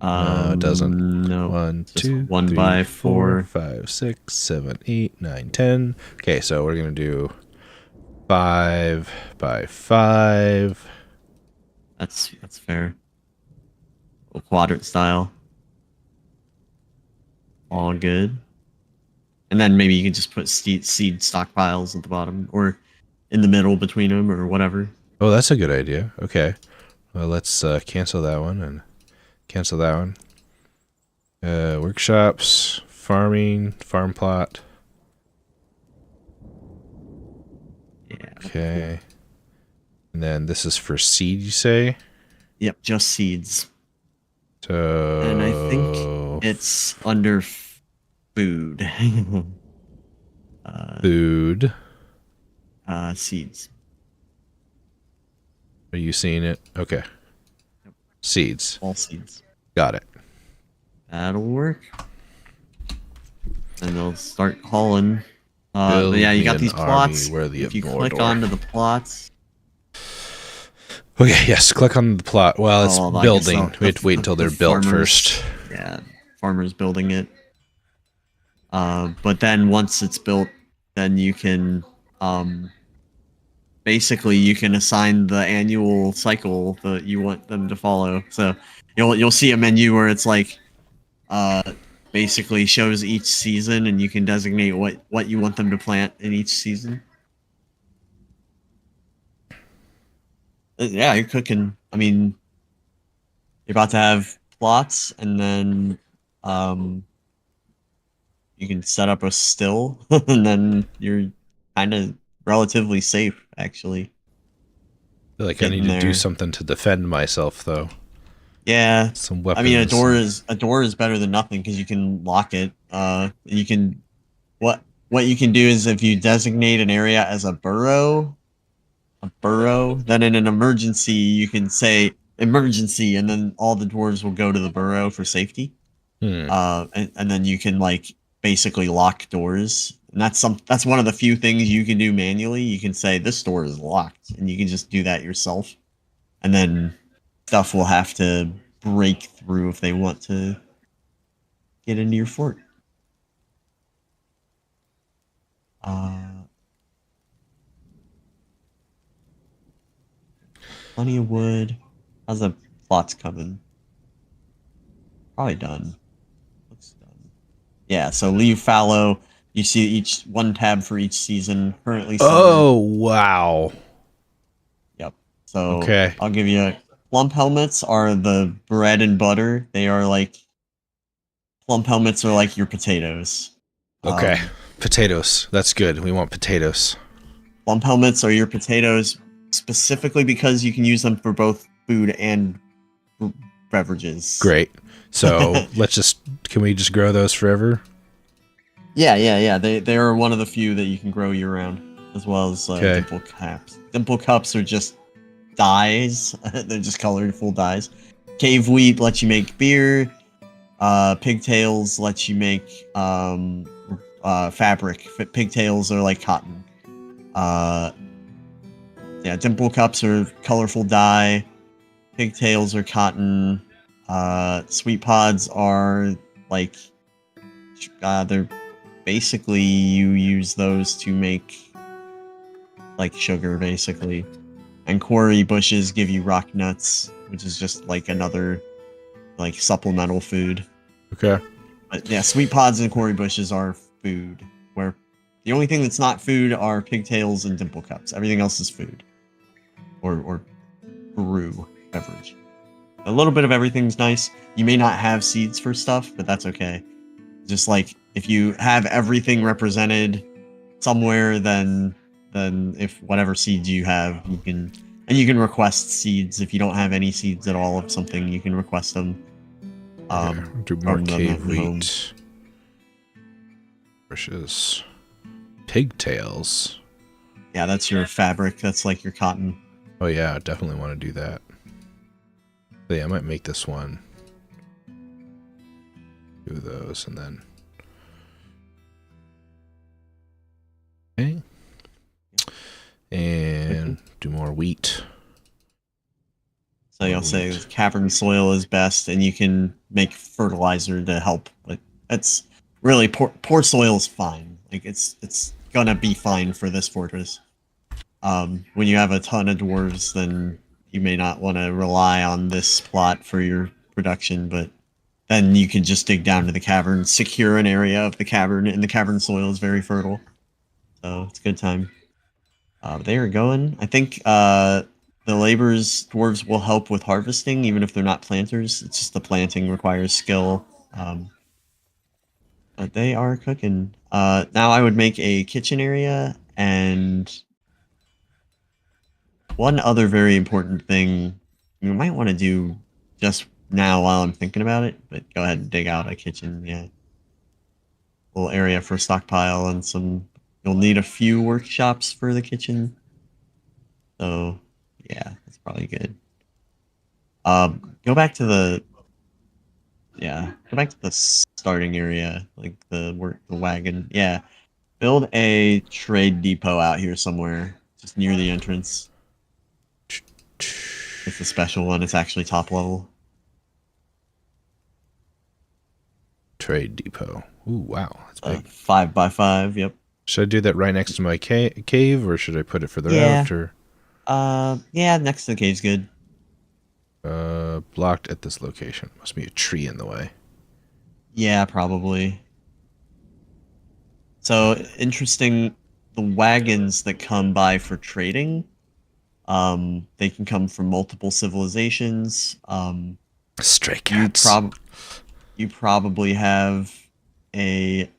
No, it doesn't. No. 1, Just 2, 1 3, by 4, 4. 5, 6, 7, 8, 9, 10. Okay, so we're gonna do 5 by 5. That's fair. Quadrant style. All good. And then maybe you can just put seed stockpiles at the bottom or in the middle between them or whatever. Oh, that's a good idea. Okay. Well, let's cancel that one and cancel that one. Workshops, farming, farm plot. Yeah. Okay. And then this is for seed, you say? Yep, just seeds. So And I think it's under food. food. Seeds. Are you seeing it? Okay. Seeds. All seeds. Got it. That'll work. And they'll start hauling. Build But yeah, you me got an these plots. army worthy If of you click Mordor. onto the plots, Okay, yes, click on the plot. Well, it's well, I guess building. We have to wait until they're built farmers- first. Yeah, farmers building it. But then once it's built, then you can basically you can assign the annual cycle that you want them to follow. So you'll see a menu where it's like basically shows each season, and you can designate what you want them to plant in each season. Yeah, you're cooking. I mean, you're about to have plots, and then you can set up a still, and then you're kind of relatively safe, actually. I feel like I need to do something to defend myself, though. Yeah, Some weapons. I mean, a door is better than nothing because you can lock it. You can what you can do is if you designate an area as a burrow, then in an emergency you can say emergency, and then all the dwarves will go to the burrow for safety. And then you can like basically lock doors, and that's one of the few things you can do manually. You can say this door is locked, and you can just do that yourself, and then stuff will have to break through if they want to get into your fort. Plenty of wood. How's the plots coming? Probably done. Looks done. Yeah, so leave fallow. You see each one tab for each season. Currently summer. Oh, wow. Yep. So Okay. I'll give you plump helmets are the bread and butter. They are like plump helmets are like your potatoes. Okay. Potatoes. That's good. We want potatoes. Plump helmets are your potatoes specifically because you can use them for both food and beverages. Great. So can we just grow those forever? Yeah. They are one of the few that you can grow year round, as well as dimple caps. Dimple cups are just dyes. They're just colorful dyes. Cave wheat lets you make beer. Pigtails lets you make fabric. Pigtails are like cotton. Yeah, dimple cups are colorful dye. Pigtails are cotton. Sweet pods are like they're basically you use those to make like sugar, basically. And quarry bushes give you rock nuts, which is just like another like supplemental food. Okay. But yeah, sweet pods and quarry bushes are food. Where the only thing that's not food are pigtails and dimple cups. Everything else is food. Or brew beverage. A little bit of everything's nice. You may not have seeds for stuff, but that's okay. Just like if you have everything represented somewhere, then if whatever seeds you have, you can request seeds. If you don't have any seeds at all of something, you can request them. Do more cave wheat. Bushes. Pigtails. Yeah, that's your fabric. That's like your cotton. Oh yeah, I definitely want to do that. But yeah, I might make this one. Do those and then. Okay. And do more wheat. So you'll say cavern soil is best, and you can make fertilizer to help. But it's really poor soil is fine. Like it's gonna be fine for this fortress. When you have a ton of dwarves, then you may not want to rely on this plot for your production, but then you can just dig down to the cavern, secure an area of the cavern, and the cavern soil is very fertile. So it's a good time. They are going. I think the dwarves will help with harvesting, even if they're not planters. It's just the planting requires skill. But they are cooking. Now I would make a kitchen area, and one other very important thing you might want to do just now while I'm thinking about it, but go ahead and dig out a kitchen. Yeah. Little area for stockpile and some. You'll need a few workshops for the kitchen. So, yeah, that's probably good. Go back to the starting area, like the wagon. Yeah, build a trade depot out here somewhere, just near the entrance. It's a special one. It's actually top level. Trade depot. Ooh, wow, that's big. 5x5. Yep. Should I do that right next to my cave, or should I put it further out? Or yeah, next to the cave's good. Blocked at this location. Must be a tree in the way. Yeah, probably. So interesting. The wagons that come by for trading, they can come from multiple civilizations. Stray cats. You probably have a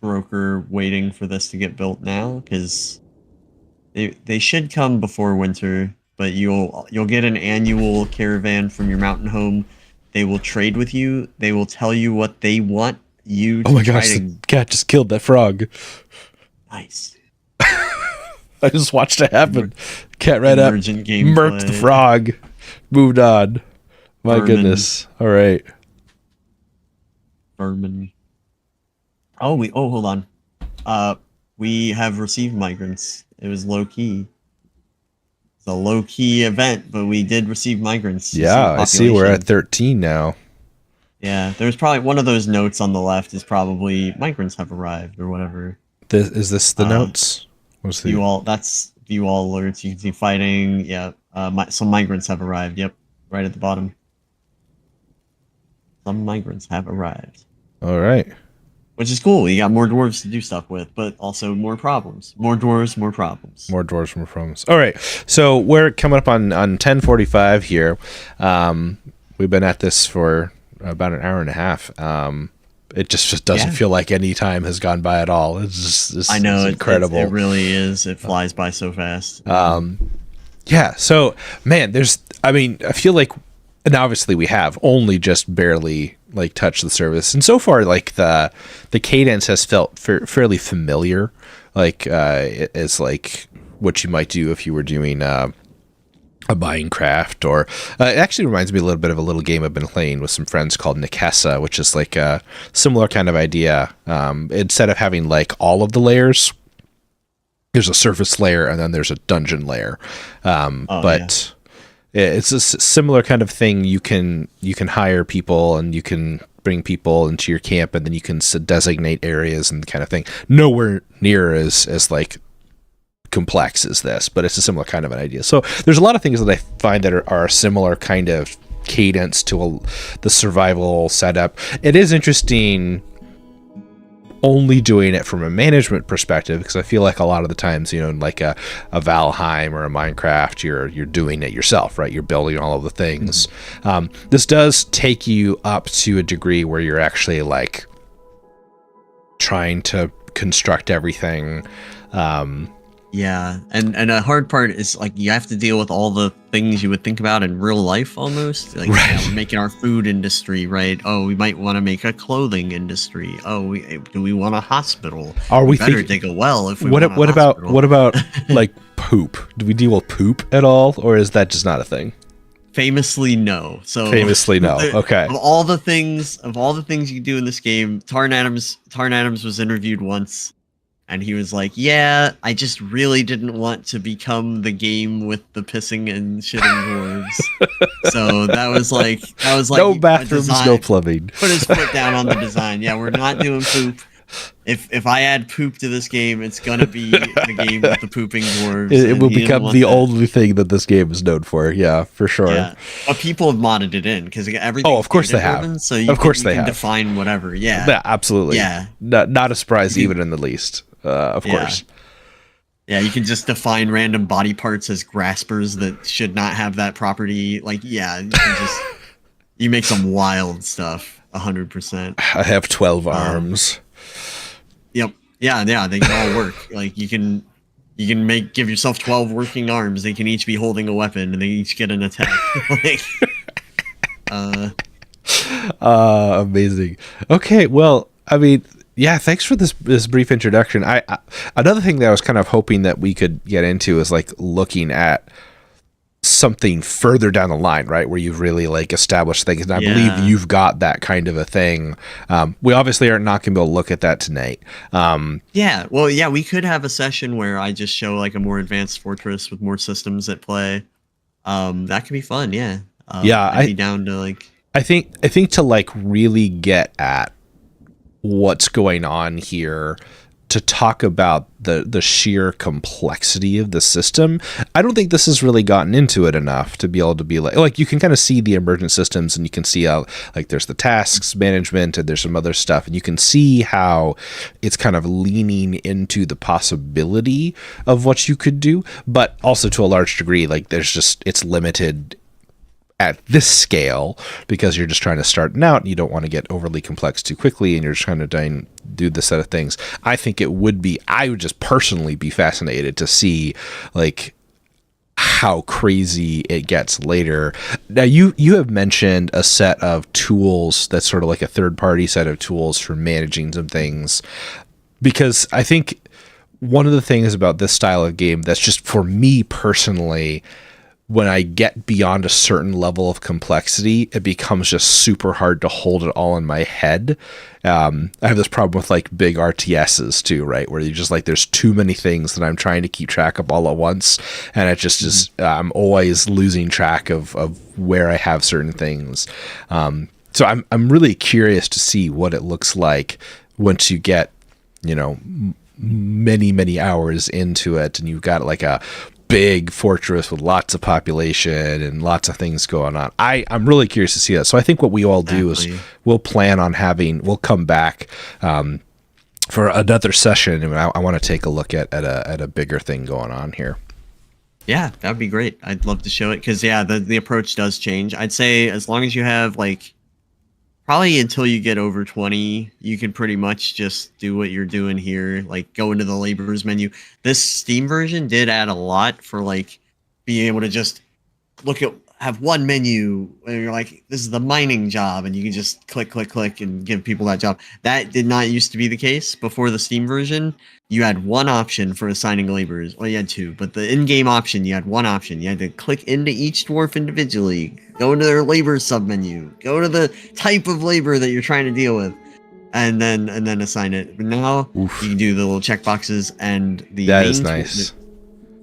broker waiting for this to get built now, because they should come before winter, but you'll get an annual caravan from your mountain home. They will trade with you. They will tell you what they want you to. Oh my gosh, the cat just killed that frog. Nice. I just watched it happen. Cat right up, murked the frog, moved on. My goodness. All right. Vermin. Oh, hold on. We have received migrants. It was low key. It's a low key event, but we did receive migrants. Yeah, I see. We're at 13 now. Yeah, there's probably one of those notes on the left is probably migrants have arrived or whatever. Is this the notes? What's the view all? That's view all alerts. You can see fighting. Yeah, some migrants have arrived. Yep, right at the bottom. Some migrants have arrived. All right. Which is cool. You got more dwarves to do stuff with, but also more problems. More dwarves, more problems. More dwarves, more problems. All right. So we're coming up on 10:45 here. We've been at this for about an hour and a half. It just doesn't feel like any time has gone by at all. It's I know, it's incredible. It really is. It flies by so fast. Yeah. So, man, I feel like, and obviously we have only just barely like touched the surface, and so far like the cadence has felt fairly familiar, like it's like what you might do if you were doing a Minecraft, or it actually reminds me a little bit of a little game I've been playing with some friends called Nikessa, which is like a similar kind of idea. Instead of having like all of the layers, there's a surface layer and then there's a dungeon layer, but it's a similar kind of thing. You can hire people and you can bring people into your camp, and then you can designate areas and the kind of thing. Nowhere near as like complex as this, but it's a similar kind of an idea. So there's a lot of things that I find that are a similar kind of cadence to the survival setup. It is interesting only doing it from a management perspective, because I feel like a lot of the times, like a Valheim or a Minecraft, you're doing it yourself, right? You're building all of the things. This does take you up to a degree where you're actually like trying to construct everything. Yeah, and a hard part is like you have to deal with all the things you would think about in real life almost. Like Right. we're making our food industry, right? Oh, we might want to make a clothing industry. Oh, do we want a hospital? Are we better thinking- dig a well if we What want a what about hospital. what about like poop? Do we deal with poop at all, or is that just not a thing? Famously, no. So Famously, no. Okay. Of all the things you do in this game, Tarn Adams was interviewed once. And he was like, "Yeah, I just really didn't want to become the game with the pissing and shitting dwarves." So that was like No a bathrooms, design. no plumbing. Put his foot down on the design. Yeah, we're not doing poop. If I add poop to this game, it's gonna be the game with the pooping dwarves. It and will he didn't become want the that. only thing that this game is known for. Yeah, for sure. Yeah, but people have modded it in because everything. Oh, of course they have. So you Of course you they can have. define whatever. Yeah. Yeah, absolutely. Yeah. Not a surprise, You- even in the least. Of Yeah. course. Yeah, you can just define random body parts as graspers that should not have that property. Like, yeah, you can just you make some wild stuff. 100%. I have 12 arms. Yep. Yeah, they can all work. Like you can give yourself 12 working arms. They can each be holding a weapon and they each get an attack. Amazing. Okay, well, I mean, yeah, thanks for this brief introduction. I another thing that I was kind of hoping that we could get into is like looking at something further down the line, right, where you've really like established things. And I believe you've got that kind of a thing. We obviously are not going to be able to look at that tonight. Yeah, well, yeah, we could have a session where I just show like a more advanced fortress with more systems at play. That could be fun. Yeah. I'd be down to like. I think to like really get at what's going on here, to talk about the sheer complexity of the system, I don't think this has really gotten into it enough to be able to be like you can kind of see the emergent systems, and you can see how like there's the tasks management and there's some other stuff, and you can see how it's kind of leaning into the possibility of what you could do, but also to a large degree like it's limited at this scale because you're just trying to start out and you don't want to get overly complex too quickly, and you're just trying to do this set of things. I think I would just personally be fascinated to see like how crazy it gets later. Now you have mentioned a set of tools that's sort of like a third-party set of tools for managing some things, because I think one of the things about this style of game that's just for me personally, when I get beyond a certain level of complexity, it becomes just super hard to hold it all in my head. I have this problem with like big RTSs too, right? Where you just like, there's too many things that I'm trying to keep track of all at once. And it just is, I'm always losing track of where I have certain things. So I'm really curious to see what it looks like once you get, many hours into it, and you've got like a big fortress with lots of population and lots of things going on. I'm really curious to see that. So I think what we all do is we'll come back for another session, and I want to take a look at a bigger thing going on here. Yeah, that'd be great. I'd love to show it because the approach does change. I'd say as long as you have like probably until you get over 20, you can pretty much just do what you're doing here, like go into the laborers menu. This Steam version did add a lot for like being able to just have one menu and you're like, this is the mining job, and you can just click and give people that job. That did not used to be the case before the Steam version. You had one option for assigning laborers. Well, you had two, but the in-game option, you had one option. You had to click into each dwarf individually, go into their labor submenu, go to the type of labor that you're trying to deal with, and then assign it. But now you can do the little checkboxes, and that is nice.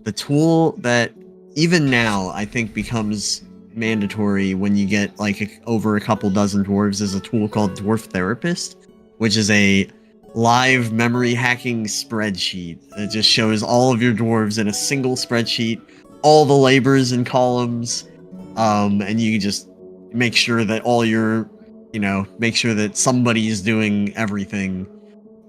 The tool that even now I think becomes mandatory when you get like over a couple dozen dwarves is a tool called Dwarf Therapist, which is a live memory hacking spreadsheet. It just shows all of your dwarves in a single spreadsheet, all the labors and columns, and you can just make sure that all your, make sure that somebody is doing everything,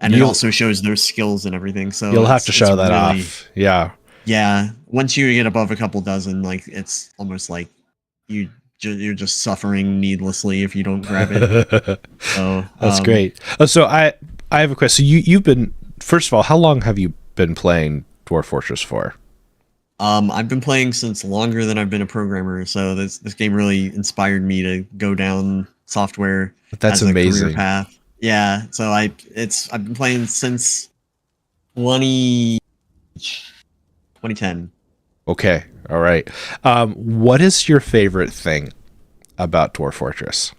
and it also shows their skills and everything. So you'll have to show that really, off. Yeah. Yeah. Once you get above a couple dozen, like it's almost like you're just suffering needlessly if you don't grab it. So that's great. So I have a question. So you've been, first of all, how long have you been playing Dwarf Fortress for? I've been playing since longer than I've been a programmer. So this game really inspired me to go down software. That's as amazing. A career path. Yeah. So I've been playing since 2010. Okay. All right. What is your favorite thing about Dwarf Fortress?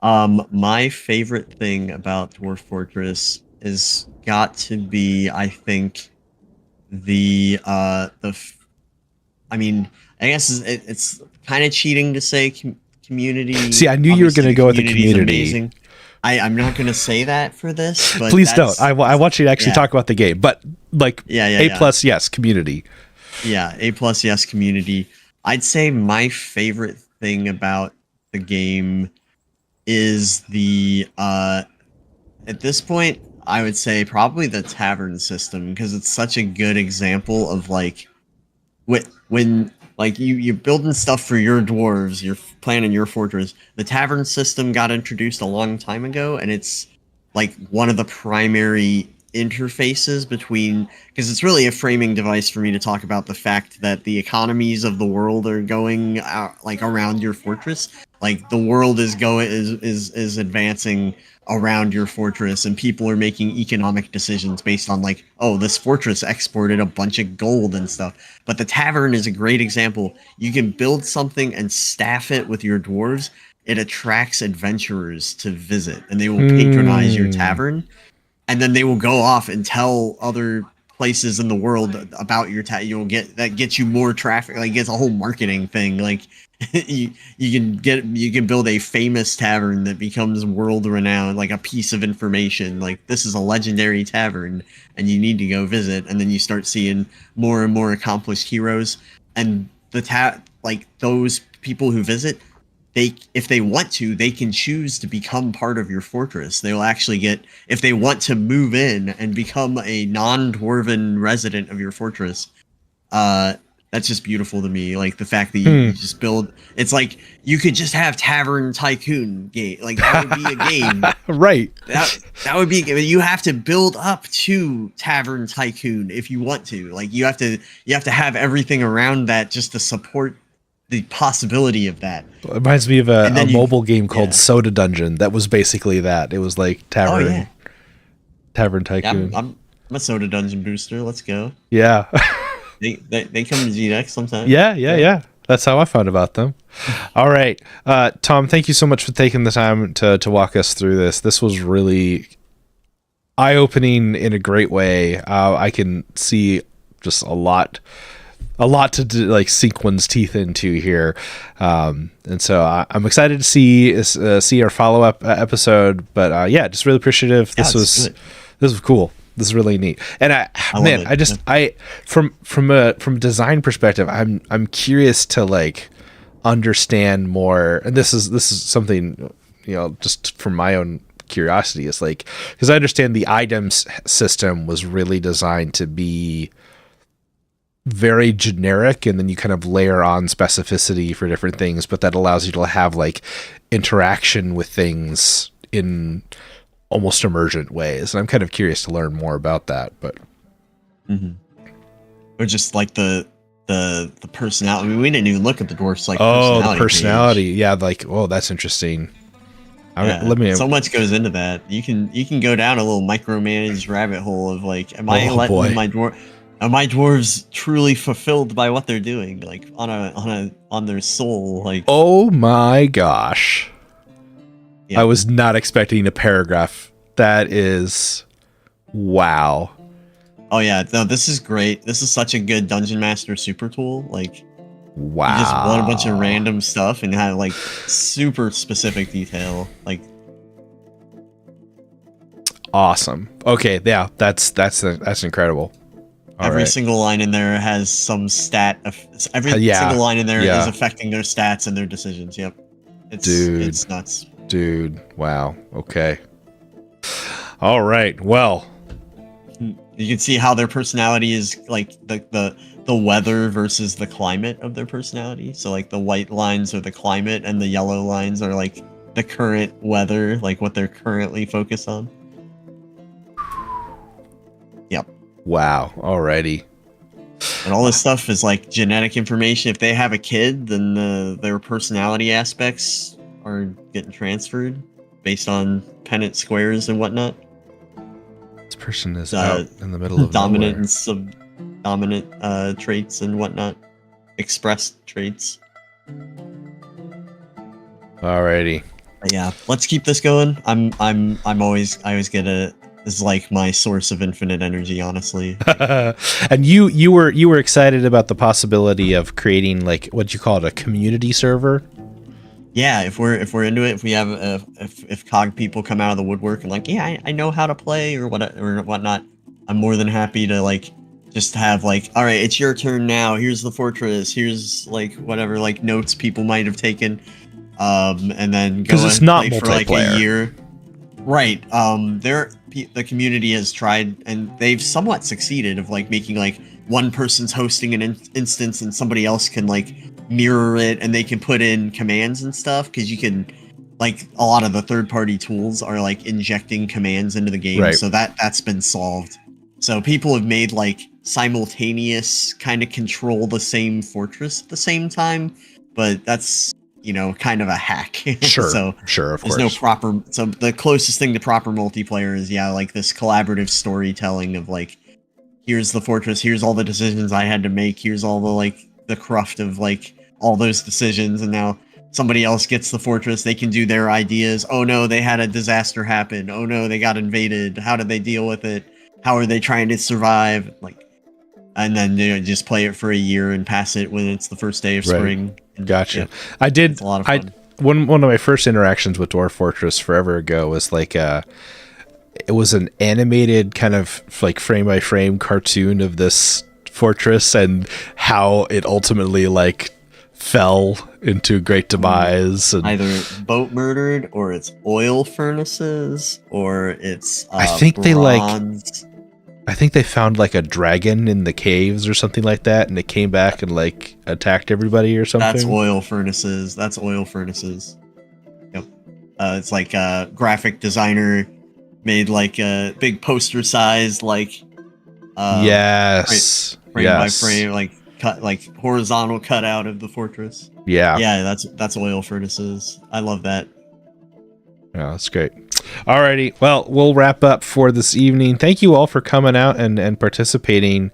My favorite thing about Dwarf Fortress is got to be, I think, I guess it's kind of cheating to say community. See, I knew you were going to go with the community. Amazing. I'm not going to say that for this, but please don't. I want you to actually talk about the game, but like A+, yes, community. Yeah, A+, yes, community. I'd say my favorite thing about the game is the at this point I would say probably the tavern system, because it's such a good example of like when like you're building stuff for your dwarves, you're planning your fortress. The tavern system got introduced a long time ago, and it's like one of the primary interfaces between, because it's really a framing device for me to talk about the fact that the economies of the world are going like around your fortress. Like the world is advancing around your fortress, and people are making economic decisions based on like, oh, this fortress exported a bunch of gold and stuff. But the tavern is a great example. You can build something and staff it with your dwarves. It attracts adventurers to visit, and they will patronize your tavern, and then they will go off and tell other places in the world about your tavern. You'll that gets you more traffic. Like, it's a whole marketing thing. Like you can build a famous tavern that becomes world renowned, like a piece of information. Like, this is a legendary tavern and you need to go visit. And then you start seeing more and more accomplished heroes, and like those people who visit, if they want to, they can choose to become part of your fortress. They will actually get, if they want to move in and become a non-dwarven resident of your fortress. That's just beautiful to me. Like the fact that you just build, it's like you could just have Tavern Tycoon game. Like, that would be a game. Right. That would be, you have to build up to Tavern Tycoon if you want to. Like, you have to have everything around that just to support the possibility of that. It reminds me of a mobile game called Soda Dungeon that was basically that. It was like Tavern Tycoon. Yeah, I'm a Soda Dungeon booster. Let's go. Yeah. They come to GDEX sometimes. Yeah. That's how I found about them. All right. Tom, thank you so much for taking the time to walk us through this. This was really eye-opening in a great way. I can see just a lot to like sink one's teeth into here, and so I'm excited to see our follow-up episode. But just really appreciative. This was cool. This is really neat. And from a design perspective, I'm curious to like understand more. And this is something, just from my own curiosity, is like, because I understand the items system was really designed to be very generic, and then you kind of layer on specificity for different things, but that allows you to have like interaction with things in almost emergent ways. And I'm kind of curious to learn more about that. But or just like the personality. I mean, we didn't even look at the dwarfs like the personality page. Yeah, like, oh, that's interesting. So much goes into that. You can go down a little micromanaged rabbit hole of like, am I letting my dwarves truly fulfilled by what they're doing, like on their soul? Like, oh my gosh. Yeah. I was not expecting a paragraph. That is, wow. Oh yeah, no, this is great. This is such a good Dungeon Master super tool. Like, wow. You just want a bunch of random stuff and have like super specific detail. Like, Awesome. Okay, yeah, that's incredible. Every single line in there has some stat. Every single line in there is affecting their stats and their decisions. Yep. It's nuts. Dude, wow. Okay. All right. Well, you can see how their personality is like the weather versus the climate of their personality. So like the white lines are the climate and the yellow lines are like the current weather, like what they're currently focused on. Yep. Wow. Alrighty. And all this stuff is like genetic information. If they have a kid, then their personality aspects are getting transferred based on Punnett squares and whatnot. This person is out in the middle of dominant nowhere. and subdominant traits and whatnot, expressed traits. Alrighty. But yeah, let's keep this going. I always get this is like my source of infinite energy, honestly. And you were excited about the possibility of creating like what you call it, a community server. Yeah, if we're into it, if we have if COG people come out of the woodwork and like, yeah, I know how to play or whatnot, I'm more than happy to like just have like, all right, it's your turn now. Here's the fortress. Here's like whatever like notes people might have taken, and then go because it's not play for like a year. Right. The community has tried and they've somewhat succeeded of like making like one person's hosting an instance and somebody else can like mirror it and they can put in commands and stuff because you can like a lot of the third-party tools are like injecting commands into the game, right. So that's been solved. So people have made like simultaneous kind of control the same fortress at the same time, but that's kind of a hack. Sure. So sure, of there's course. no proper. So the closest thing to proper multiplayer is like this collaborative storytelling of like, here's the fortress, here's all the decisions I had to make, here's all the like the cruft of like all those decisions, and now somebody else gets the fortress, they can do their ideas. Oh no, they had a disaster happen. Oh no, they got invaded. How did they deal with it? How are they trying to survive? Like, and then just play it for a year and pass it when it's the first day of spring. And, gotcha. Yeah, it's a lot of fun. One of my first interactions with Dwarf Fortress forever ago was like it was an animated kind of like frame by frame cartoon of this fortress and how it ultimately like fell into great demise. And either boat murdered, or it's oil furnaces, or it's I think bronze. I think they found like a dragon in the caves or something like that, and it came back and like attacked everybody or something. That's oil furnaces. Yep. It's like a graphic designer made like a big poster size, like yes, frame by frame, like cut, like horizontal cutout of the fortress. Yeah, that's oil furnaces. I love that. Yeah, that's great. Alrighty, well, we'll wrap up for this evening. Thank you all for coming out and participating.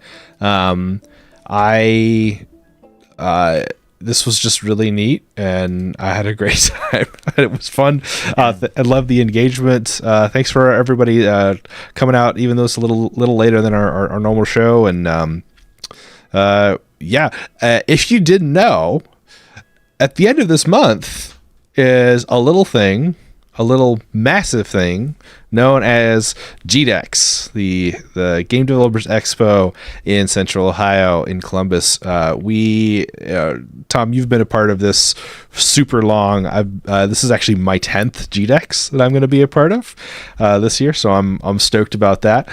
This was just really neat, and I had a great time. It was fun. I love the engagement. Thanks for everybody coming out, even though it's a little later than our normal show. And if you didn't know, at the end of this month is a little massive thing known as GDEX, the Game Developers Expo in Central Ohio in Columbus. Tom, you've been a part of this super long. This is actually my 10th GDEX that I'm going to be a part of this year, so I'm stoked about that.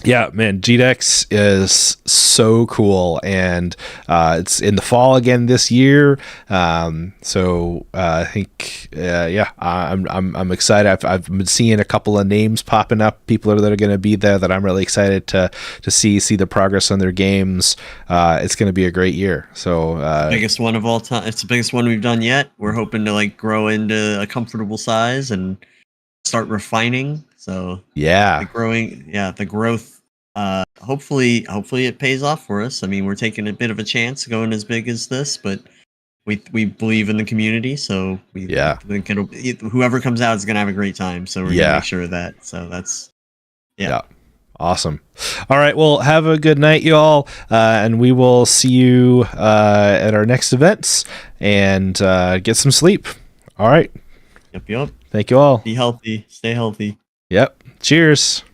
Yeah, man, GDEX is so cool, and it's in the fall again this year. So I think, I'm excited. I've been seeing a couple of names popping up, people that are going to be there that I'm really excited to see the progress on their games. It's going to be a great year. So biggest one of all time. It's the biggest one we've done yet. We're hoping to like grow into a comfortable size and start refining. So yeah, the growth. Hopefully it pays off for us. I mean, we're taking a bit of a chance going as big as this, but we believe in the community, so we think whoever comes out is gonna have a great time. So we're gonna make sure of that. So that's awesome. All right, well, have a good night, y'all, and we will see you at our next events, and get some sleep. All right. Yep. Thank you all. Be healthy. Stay healthy. Yep. Cheers.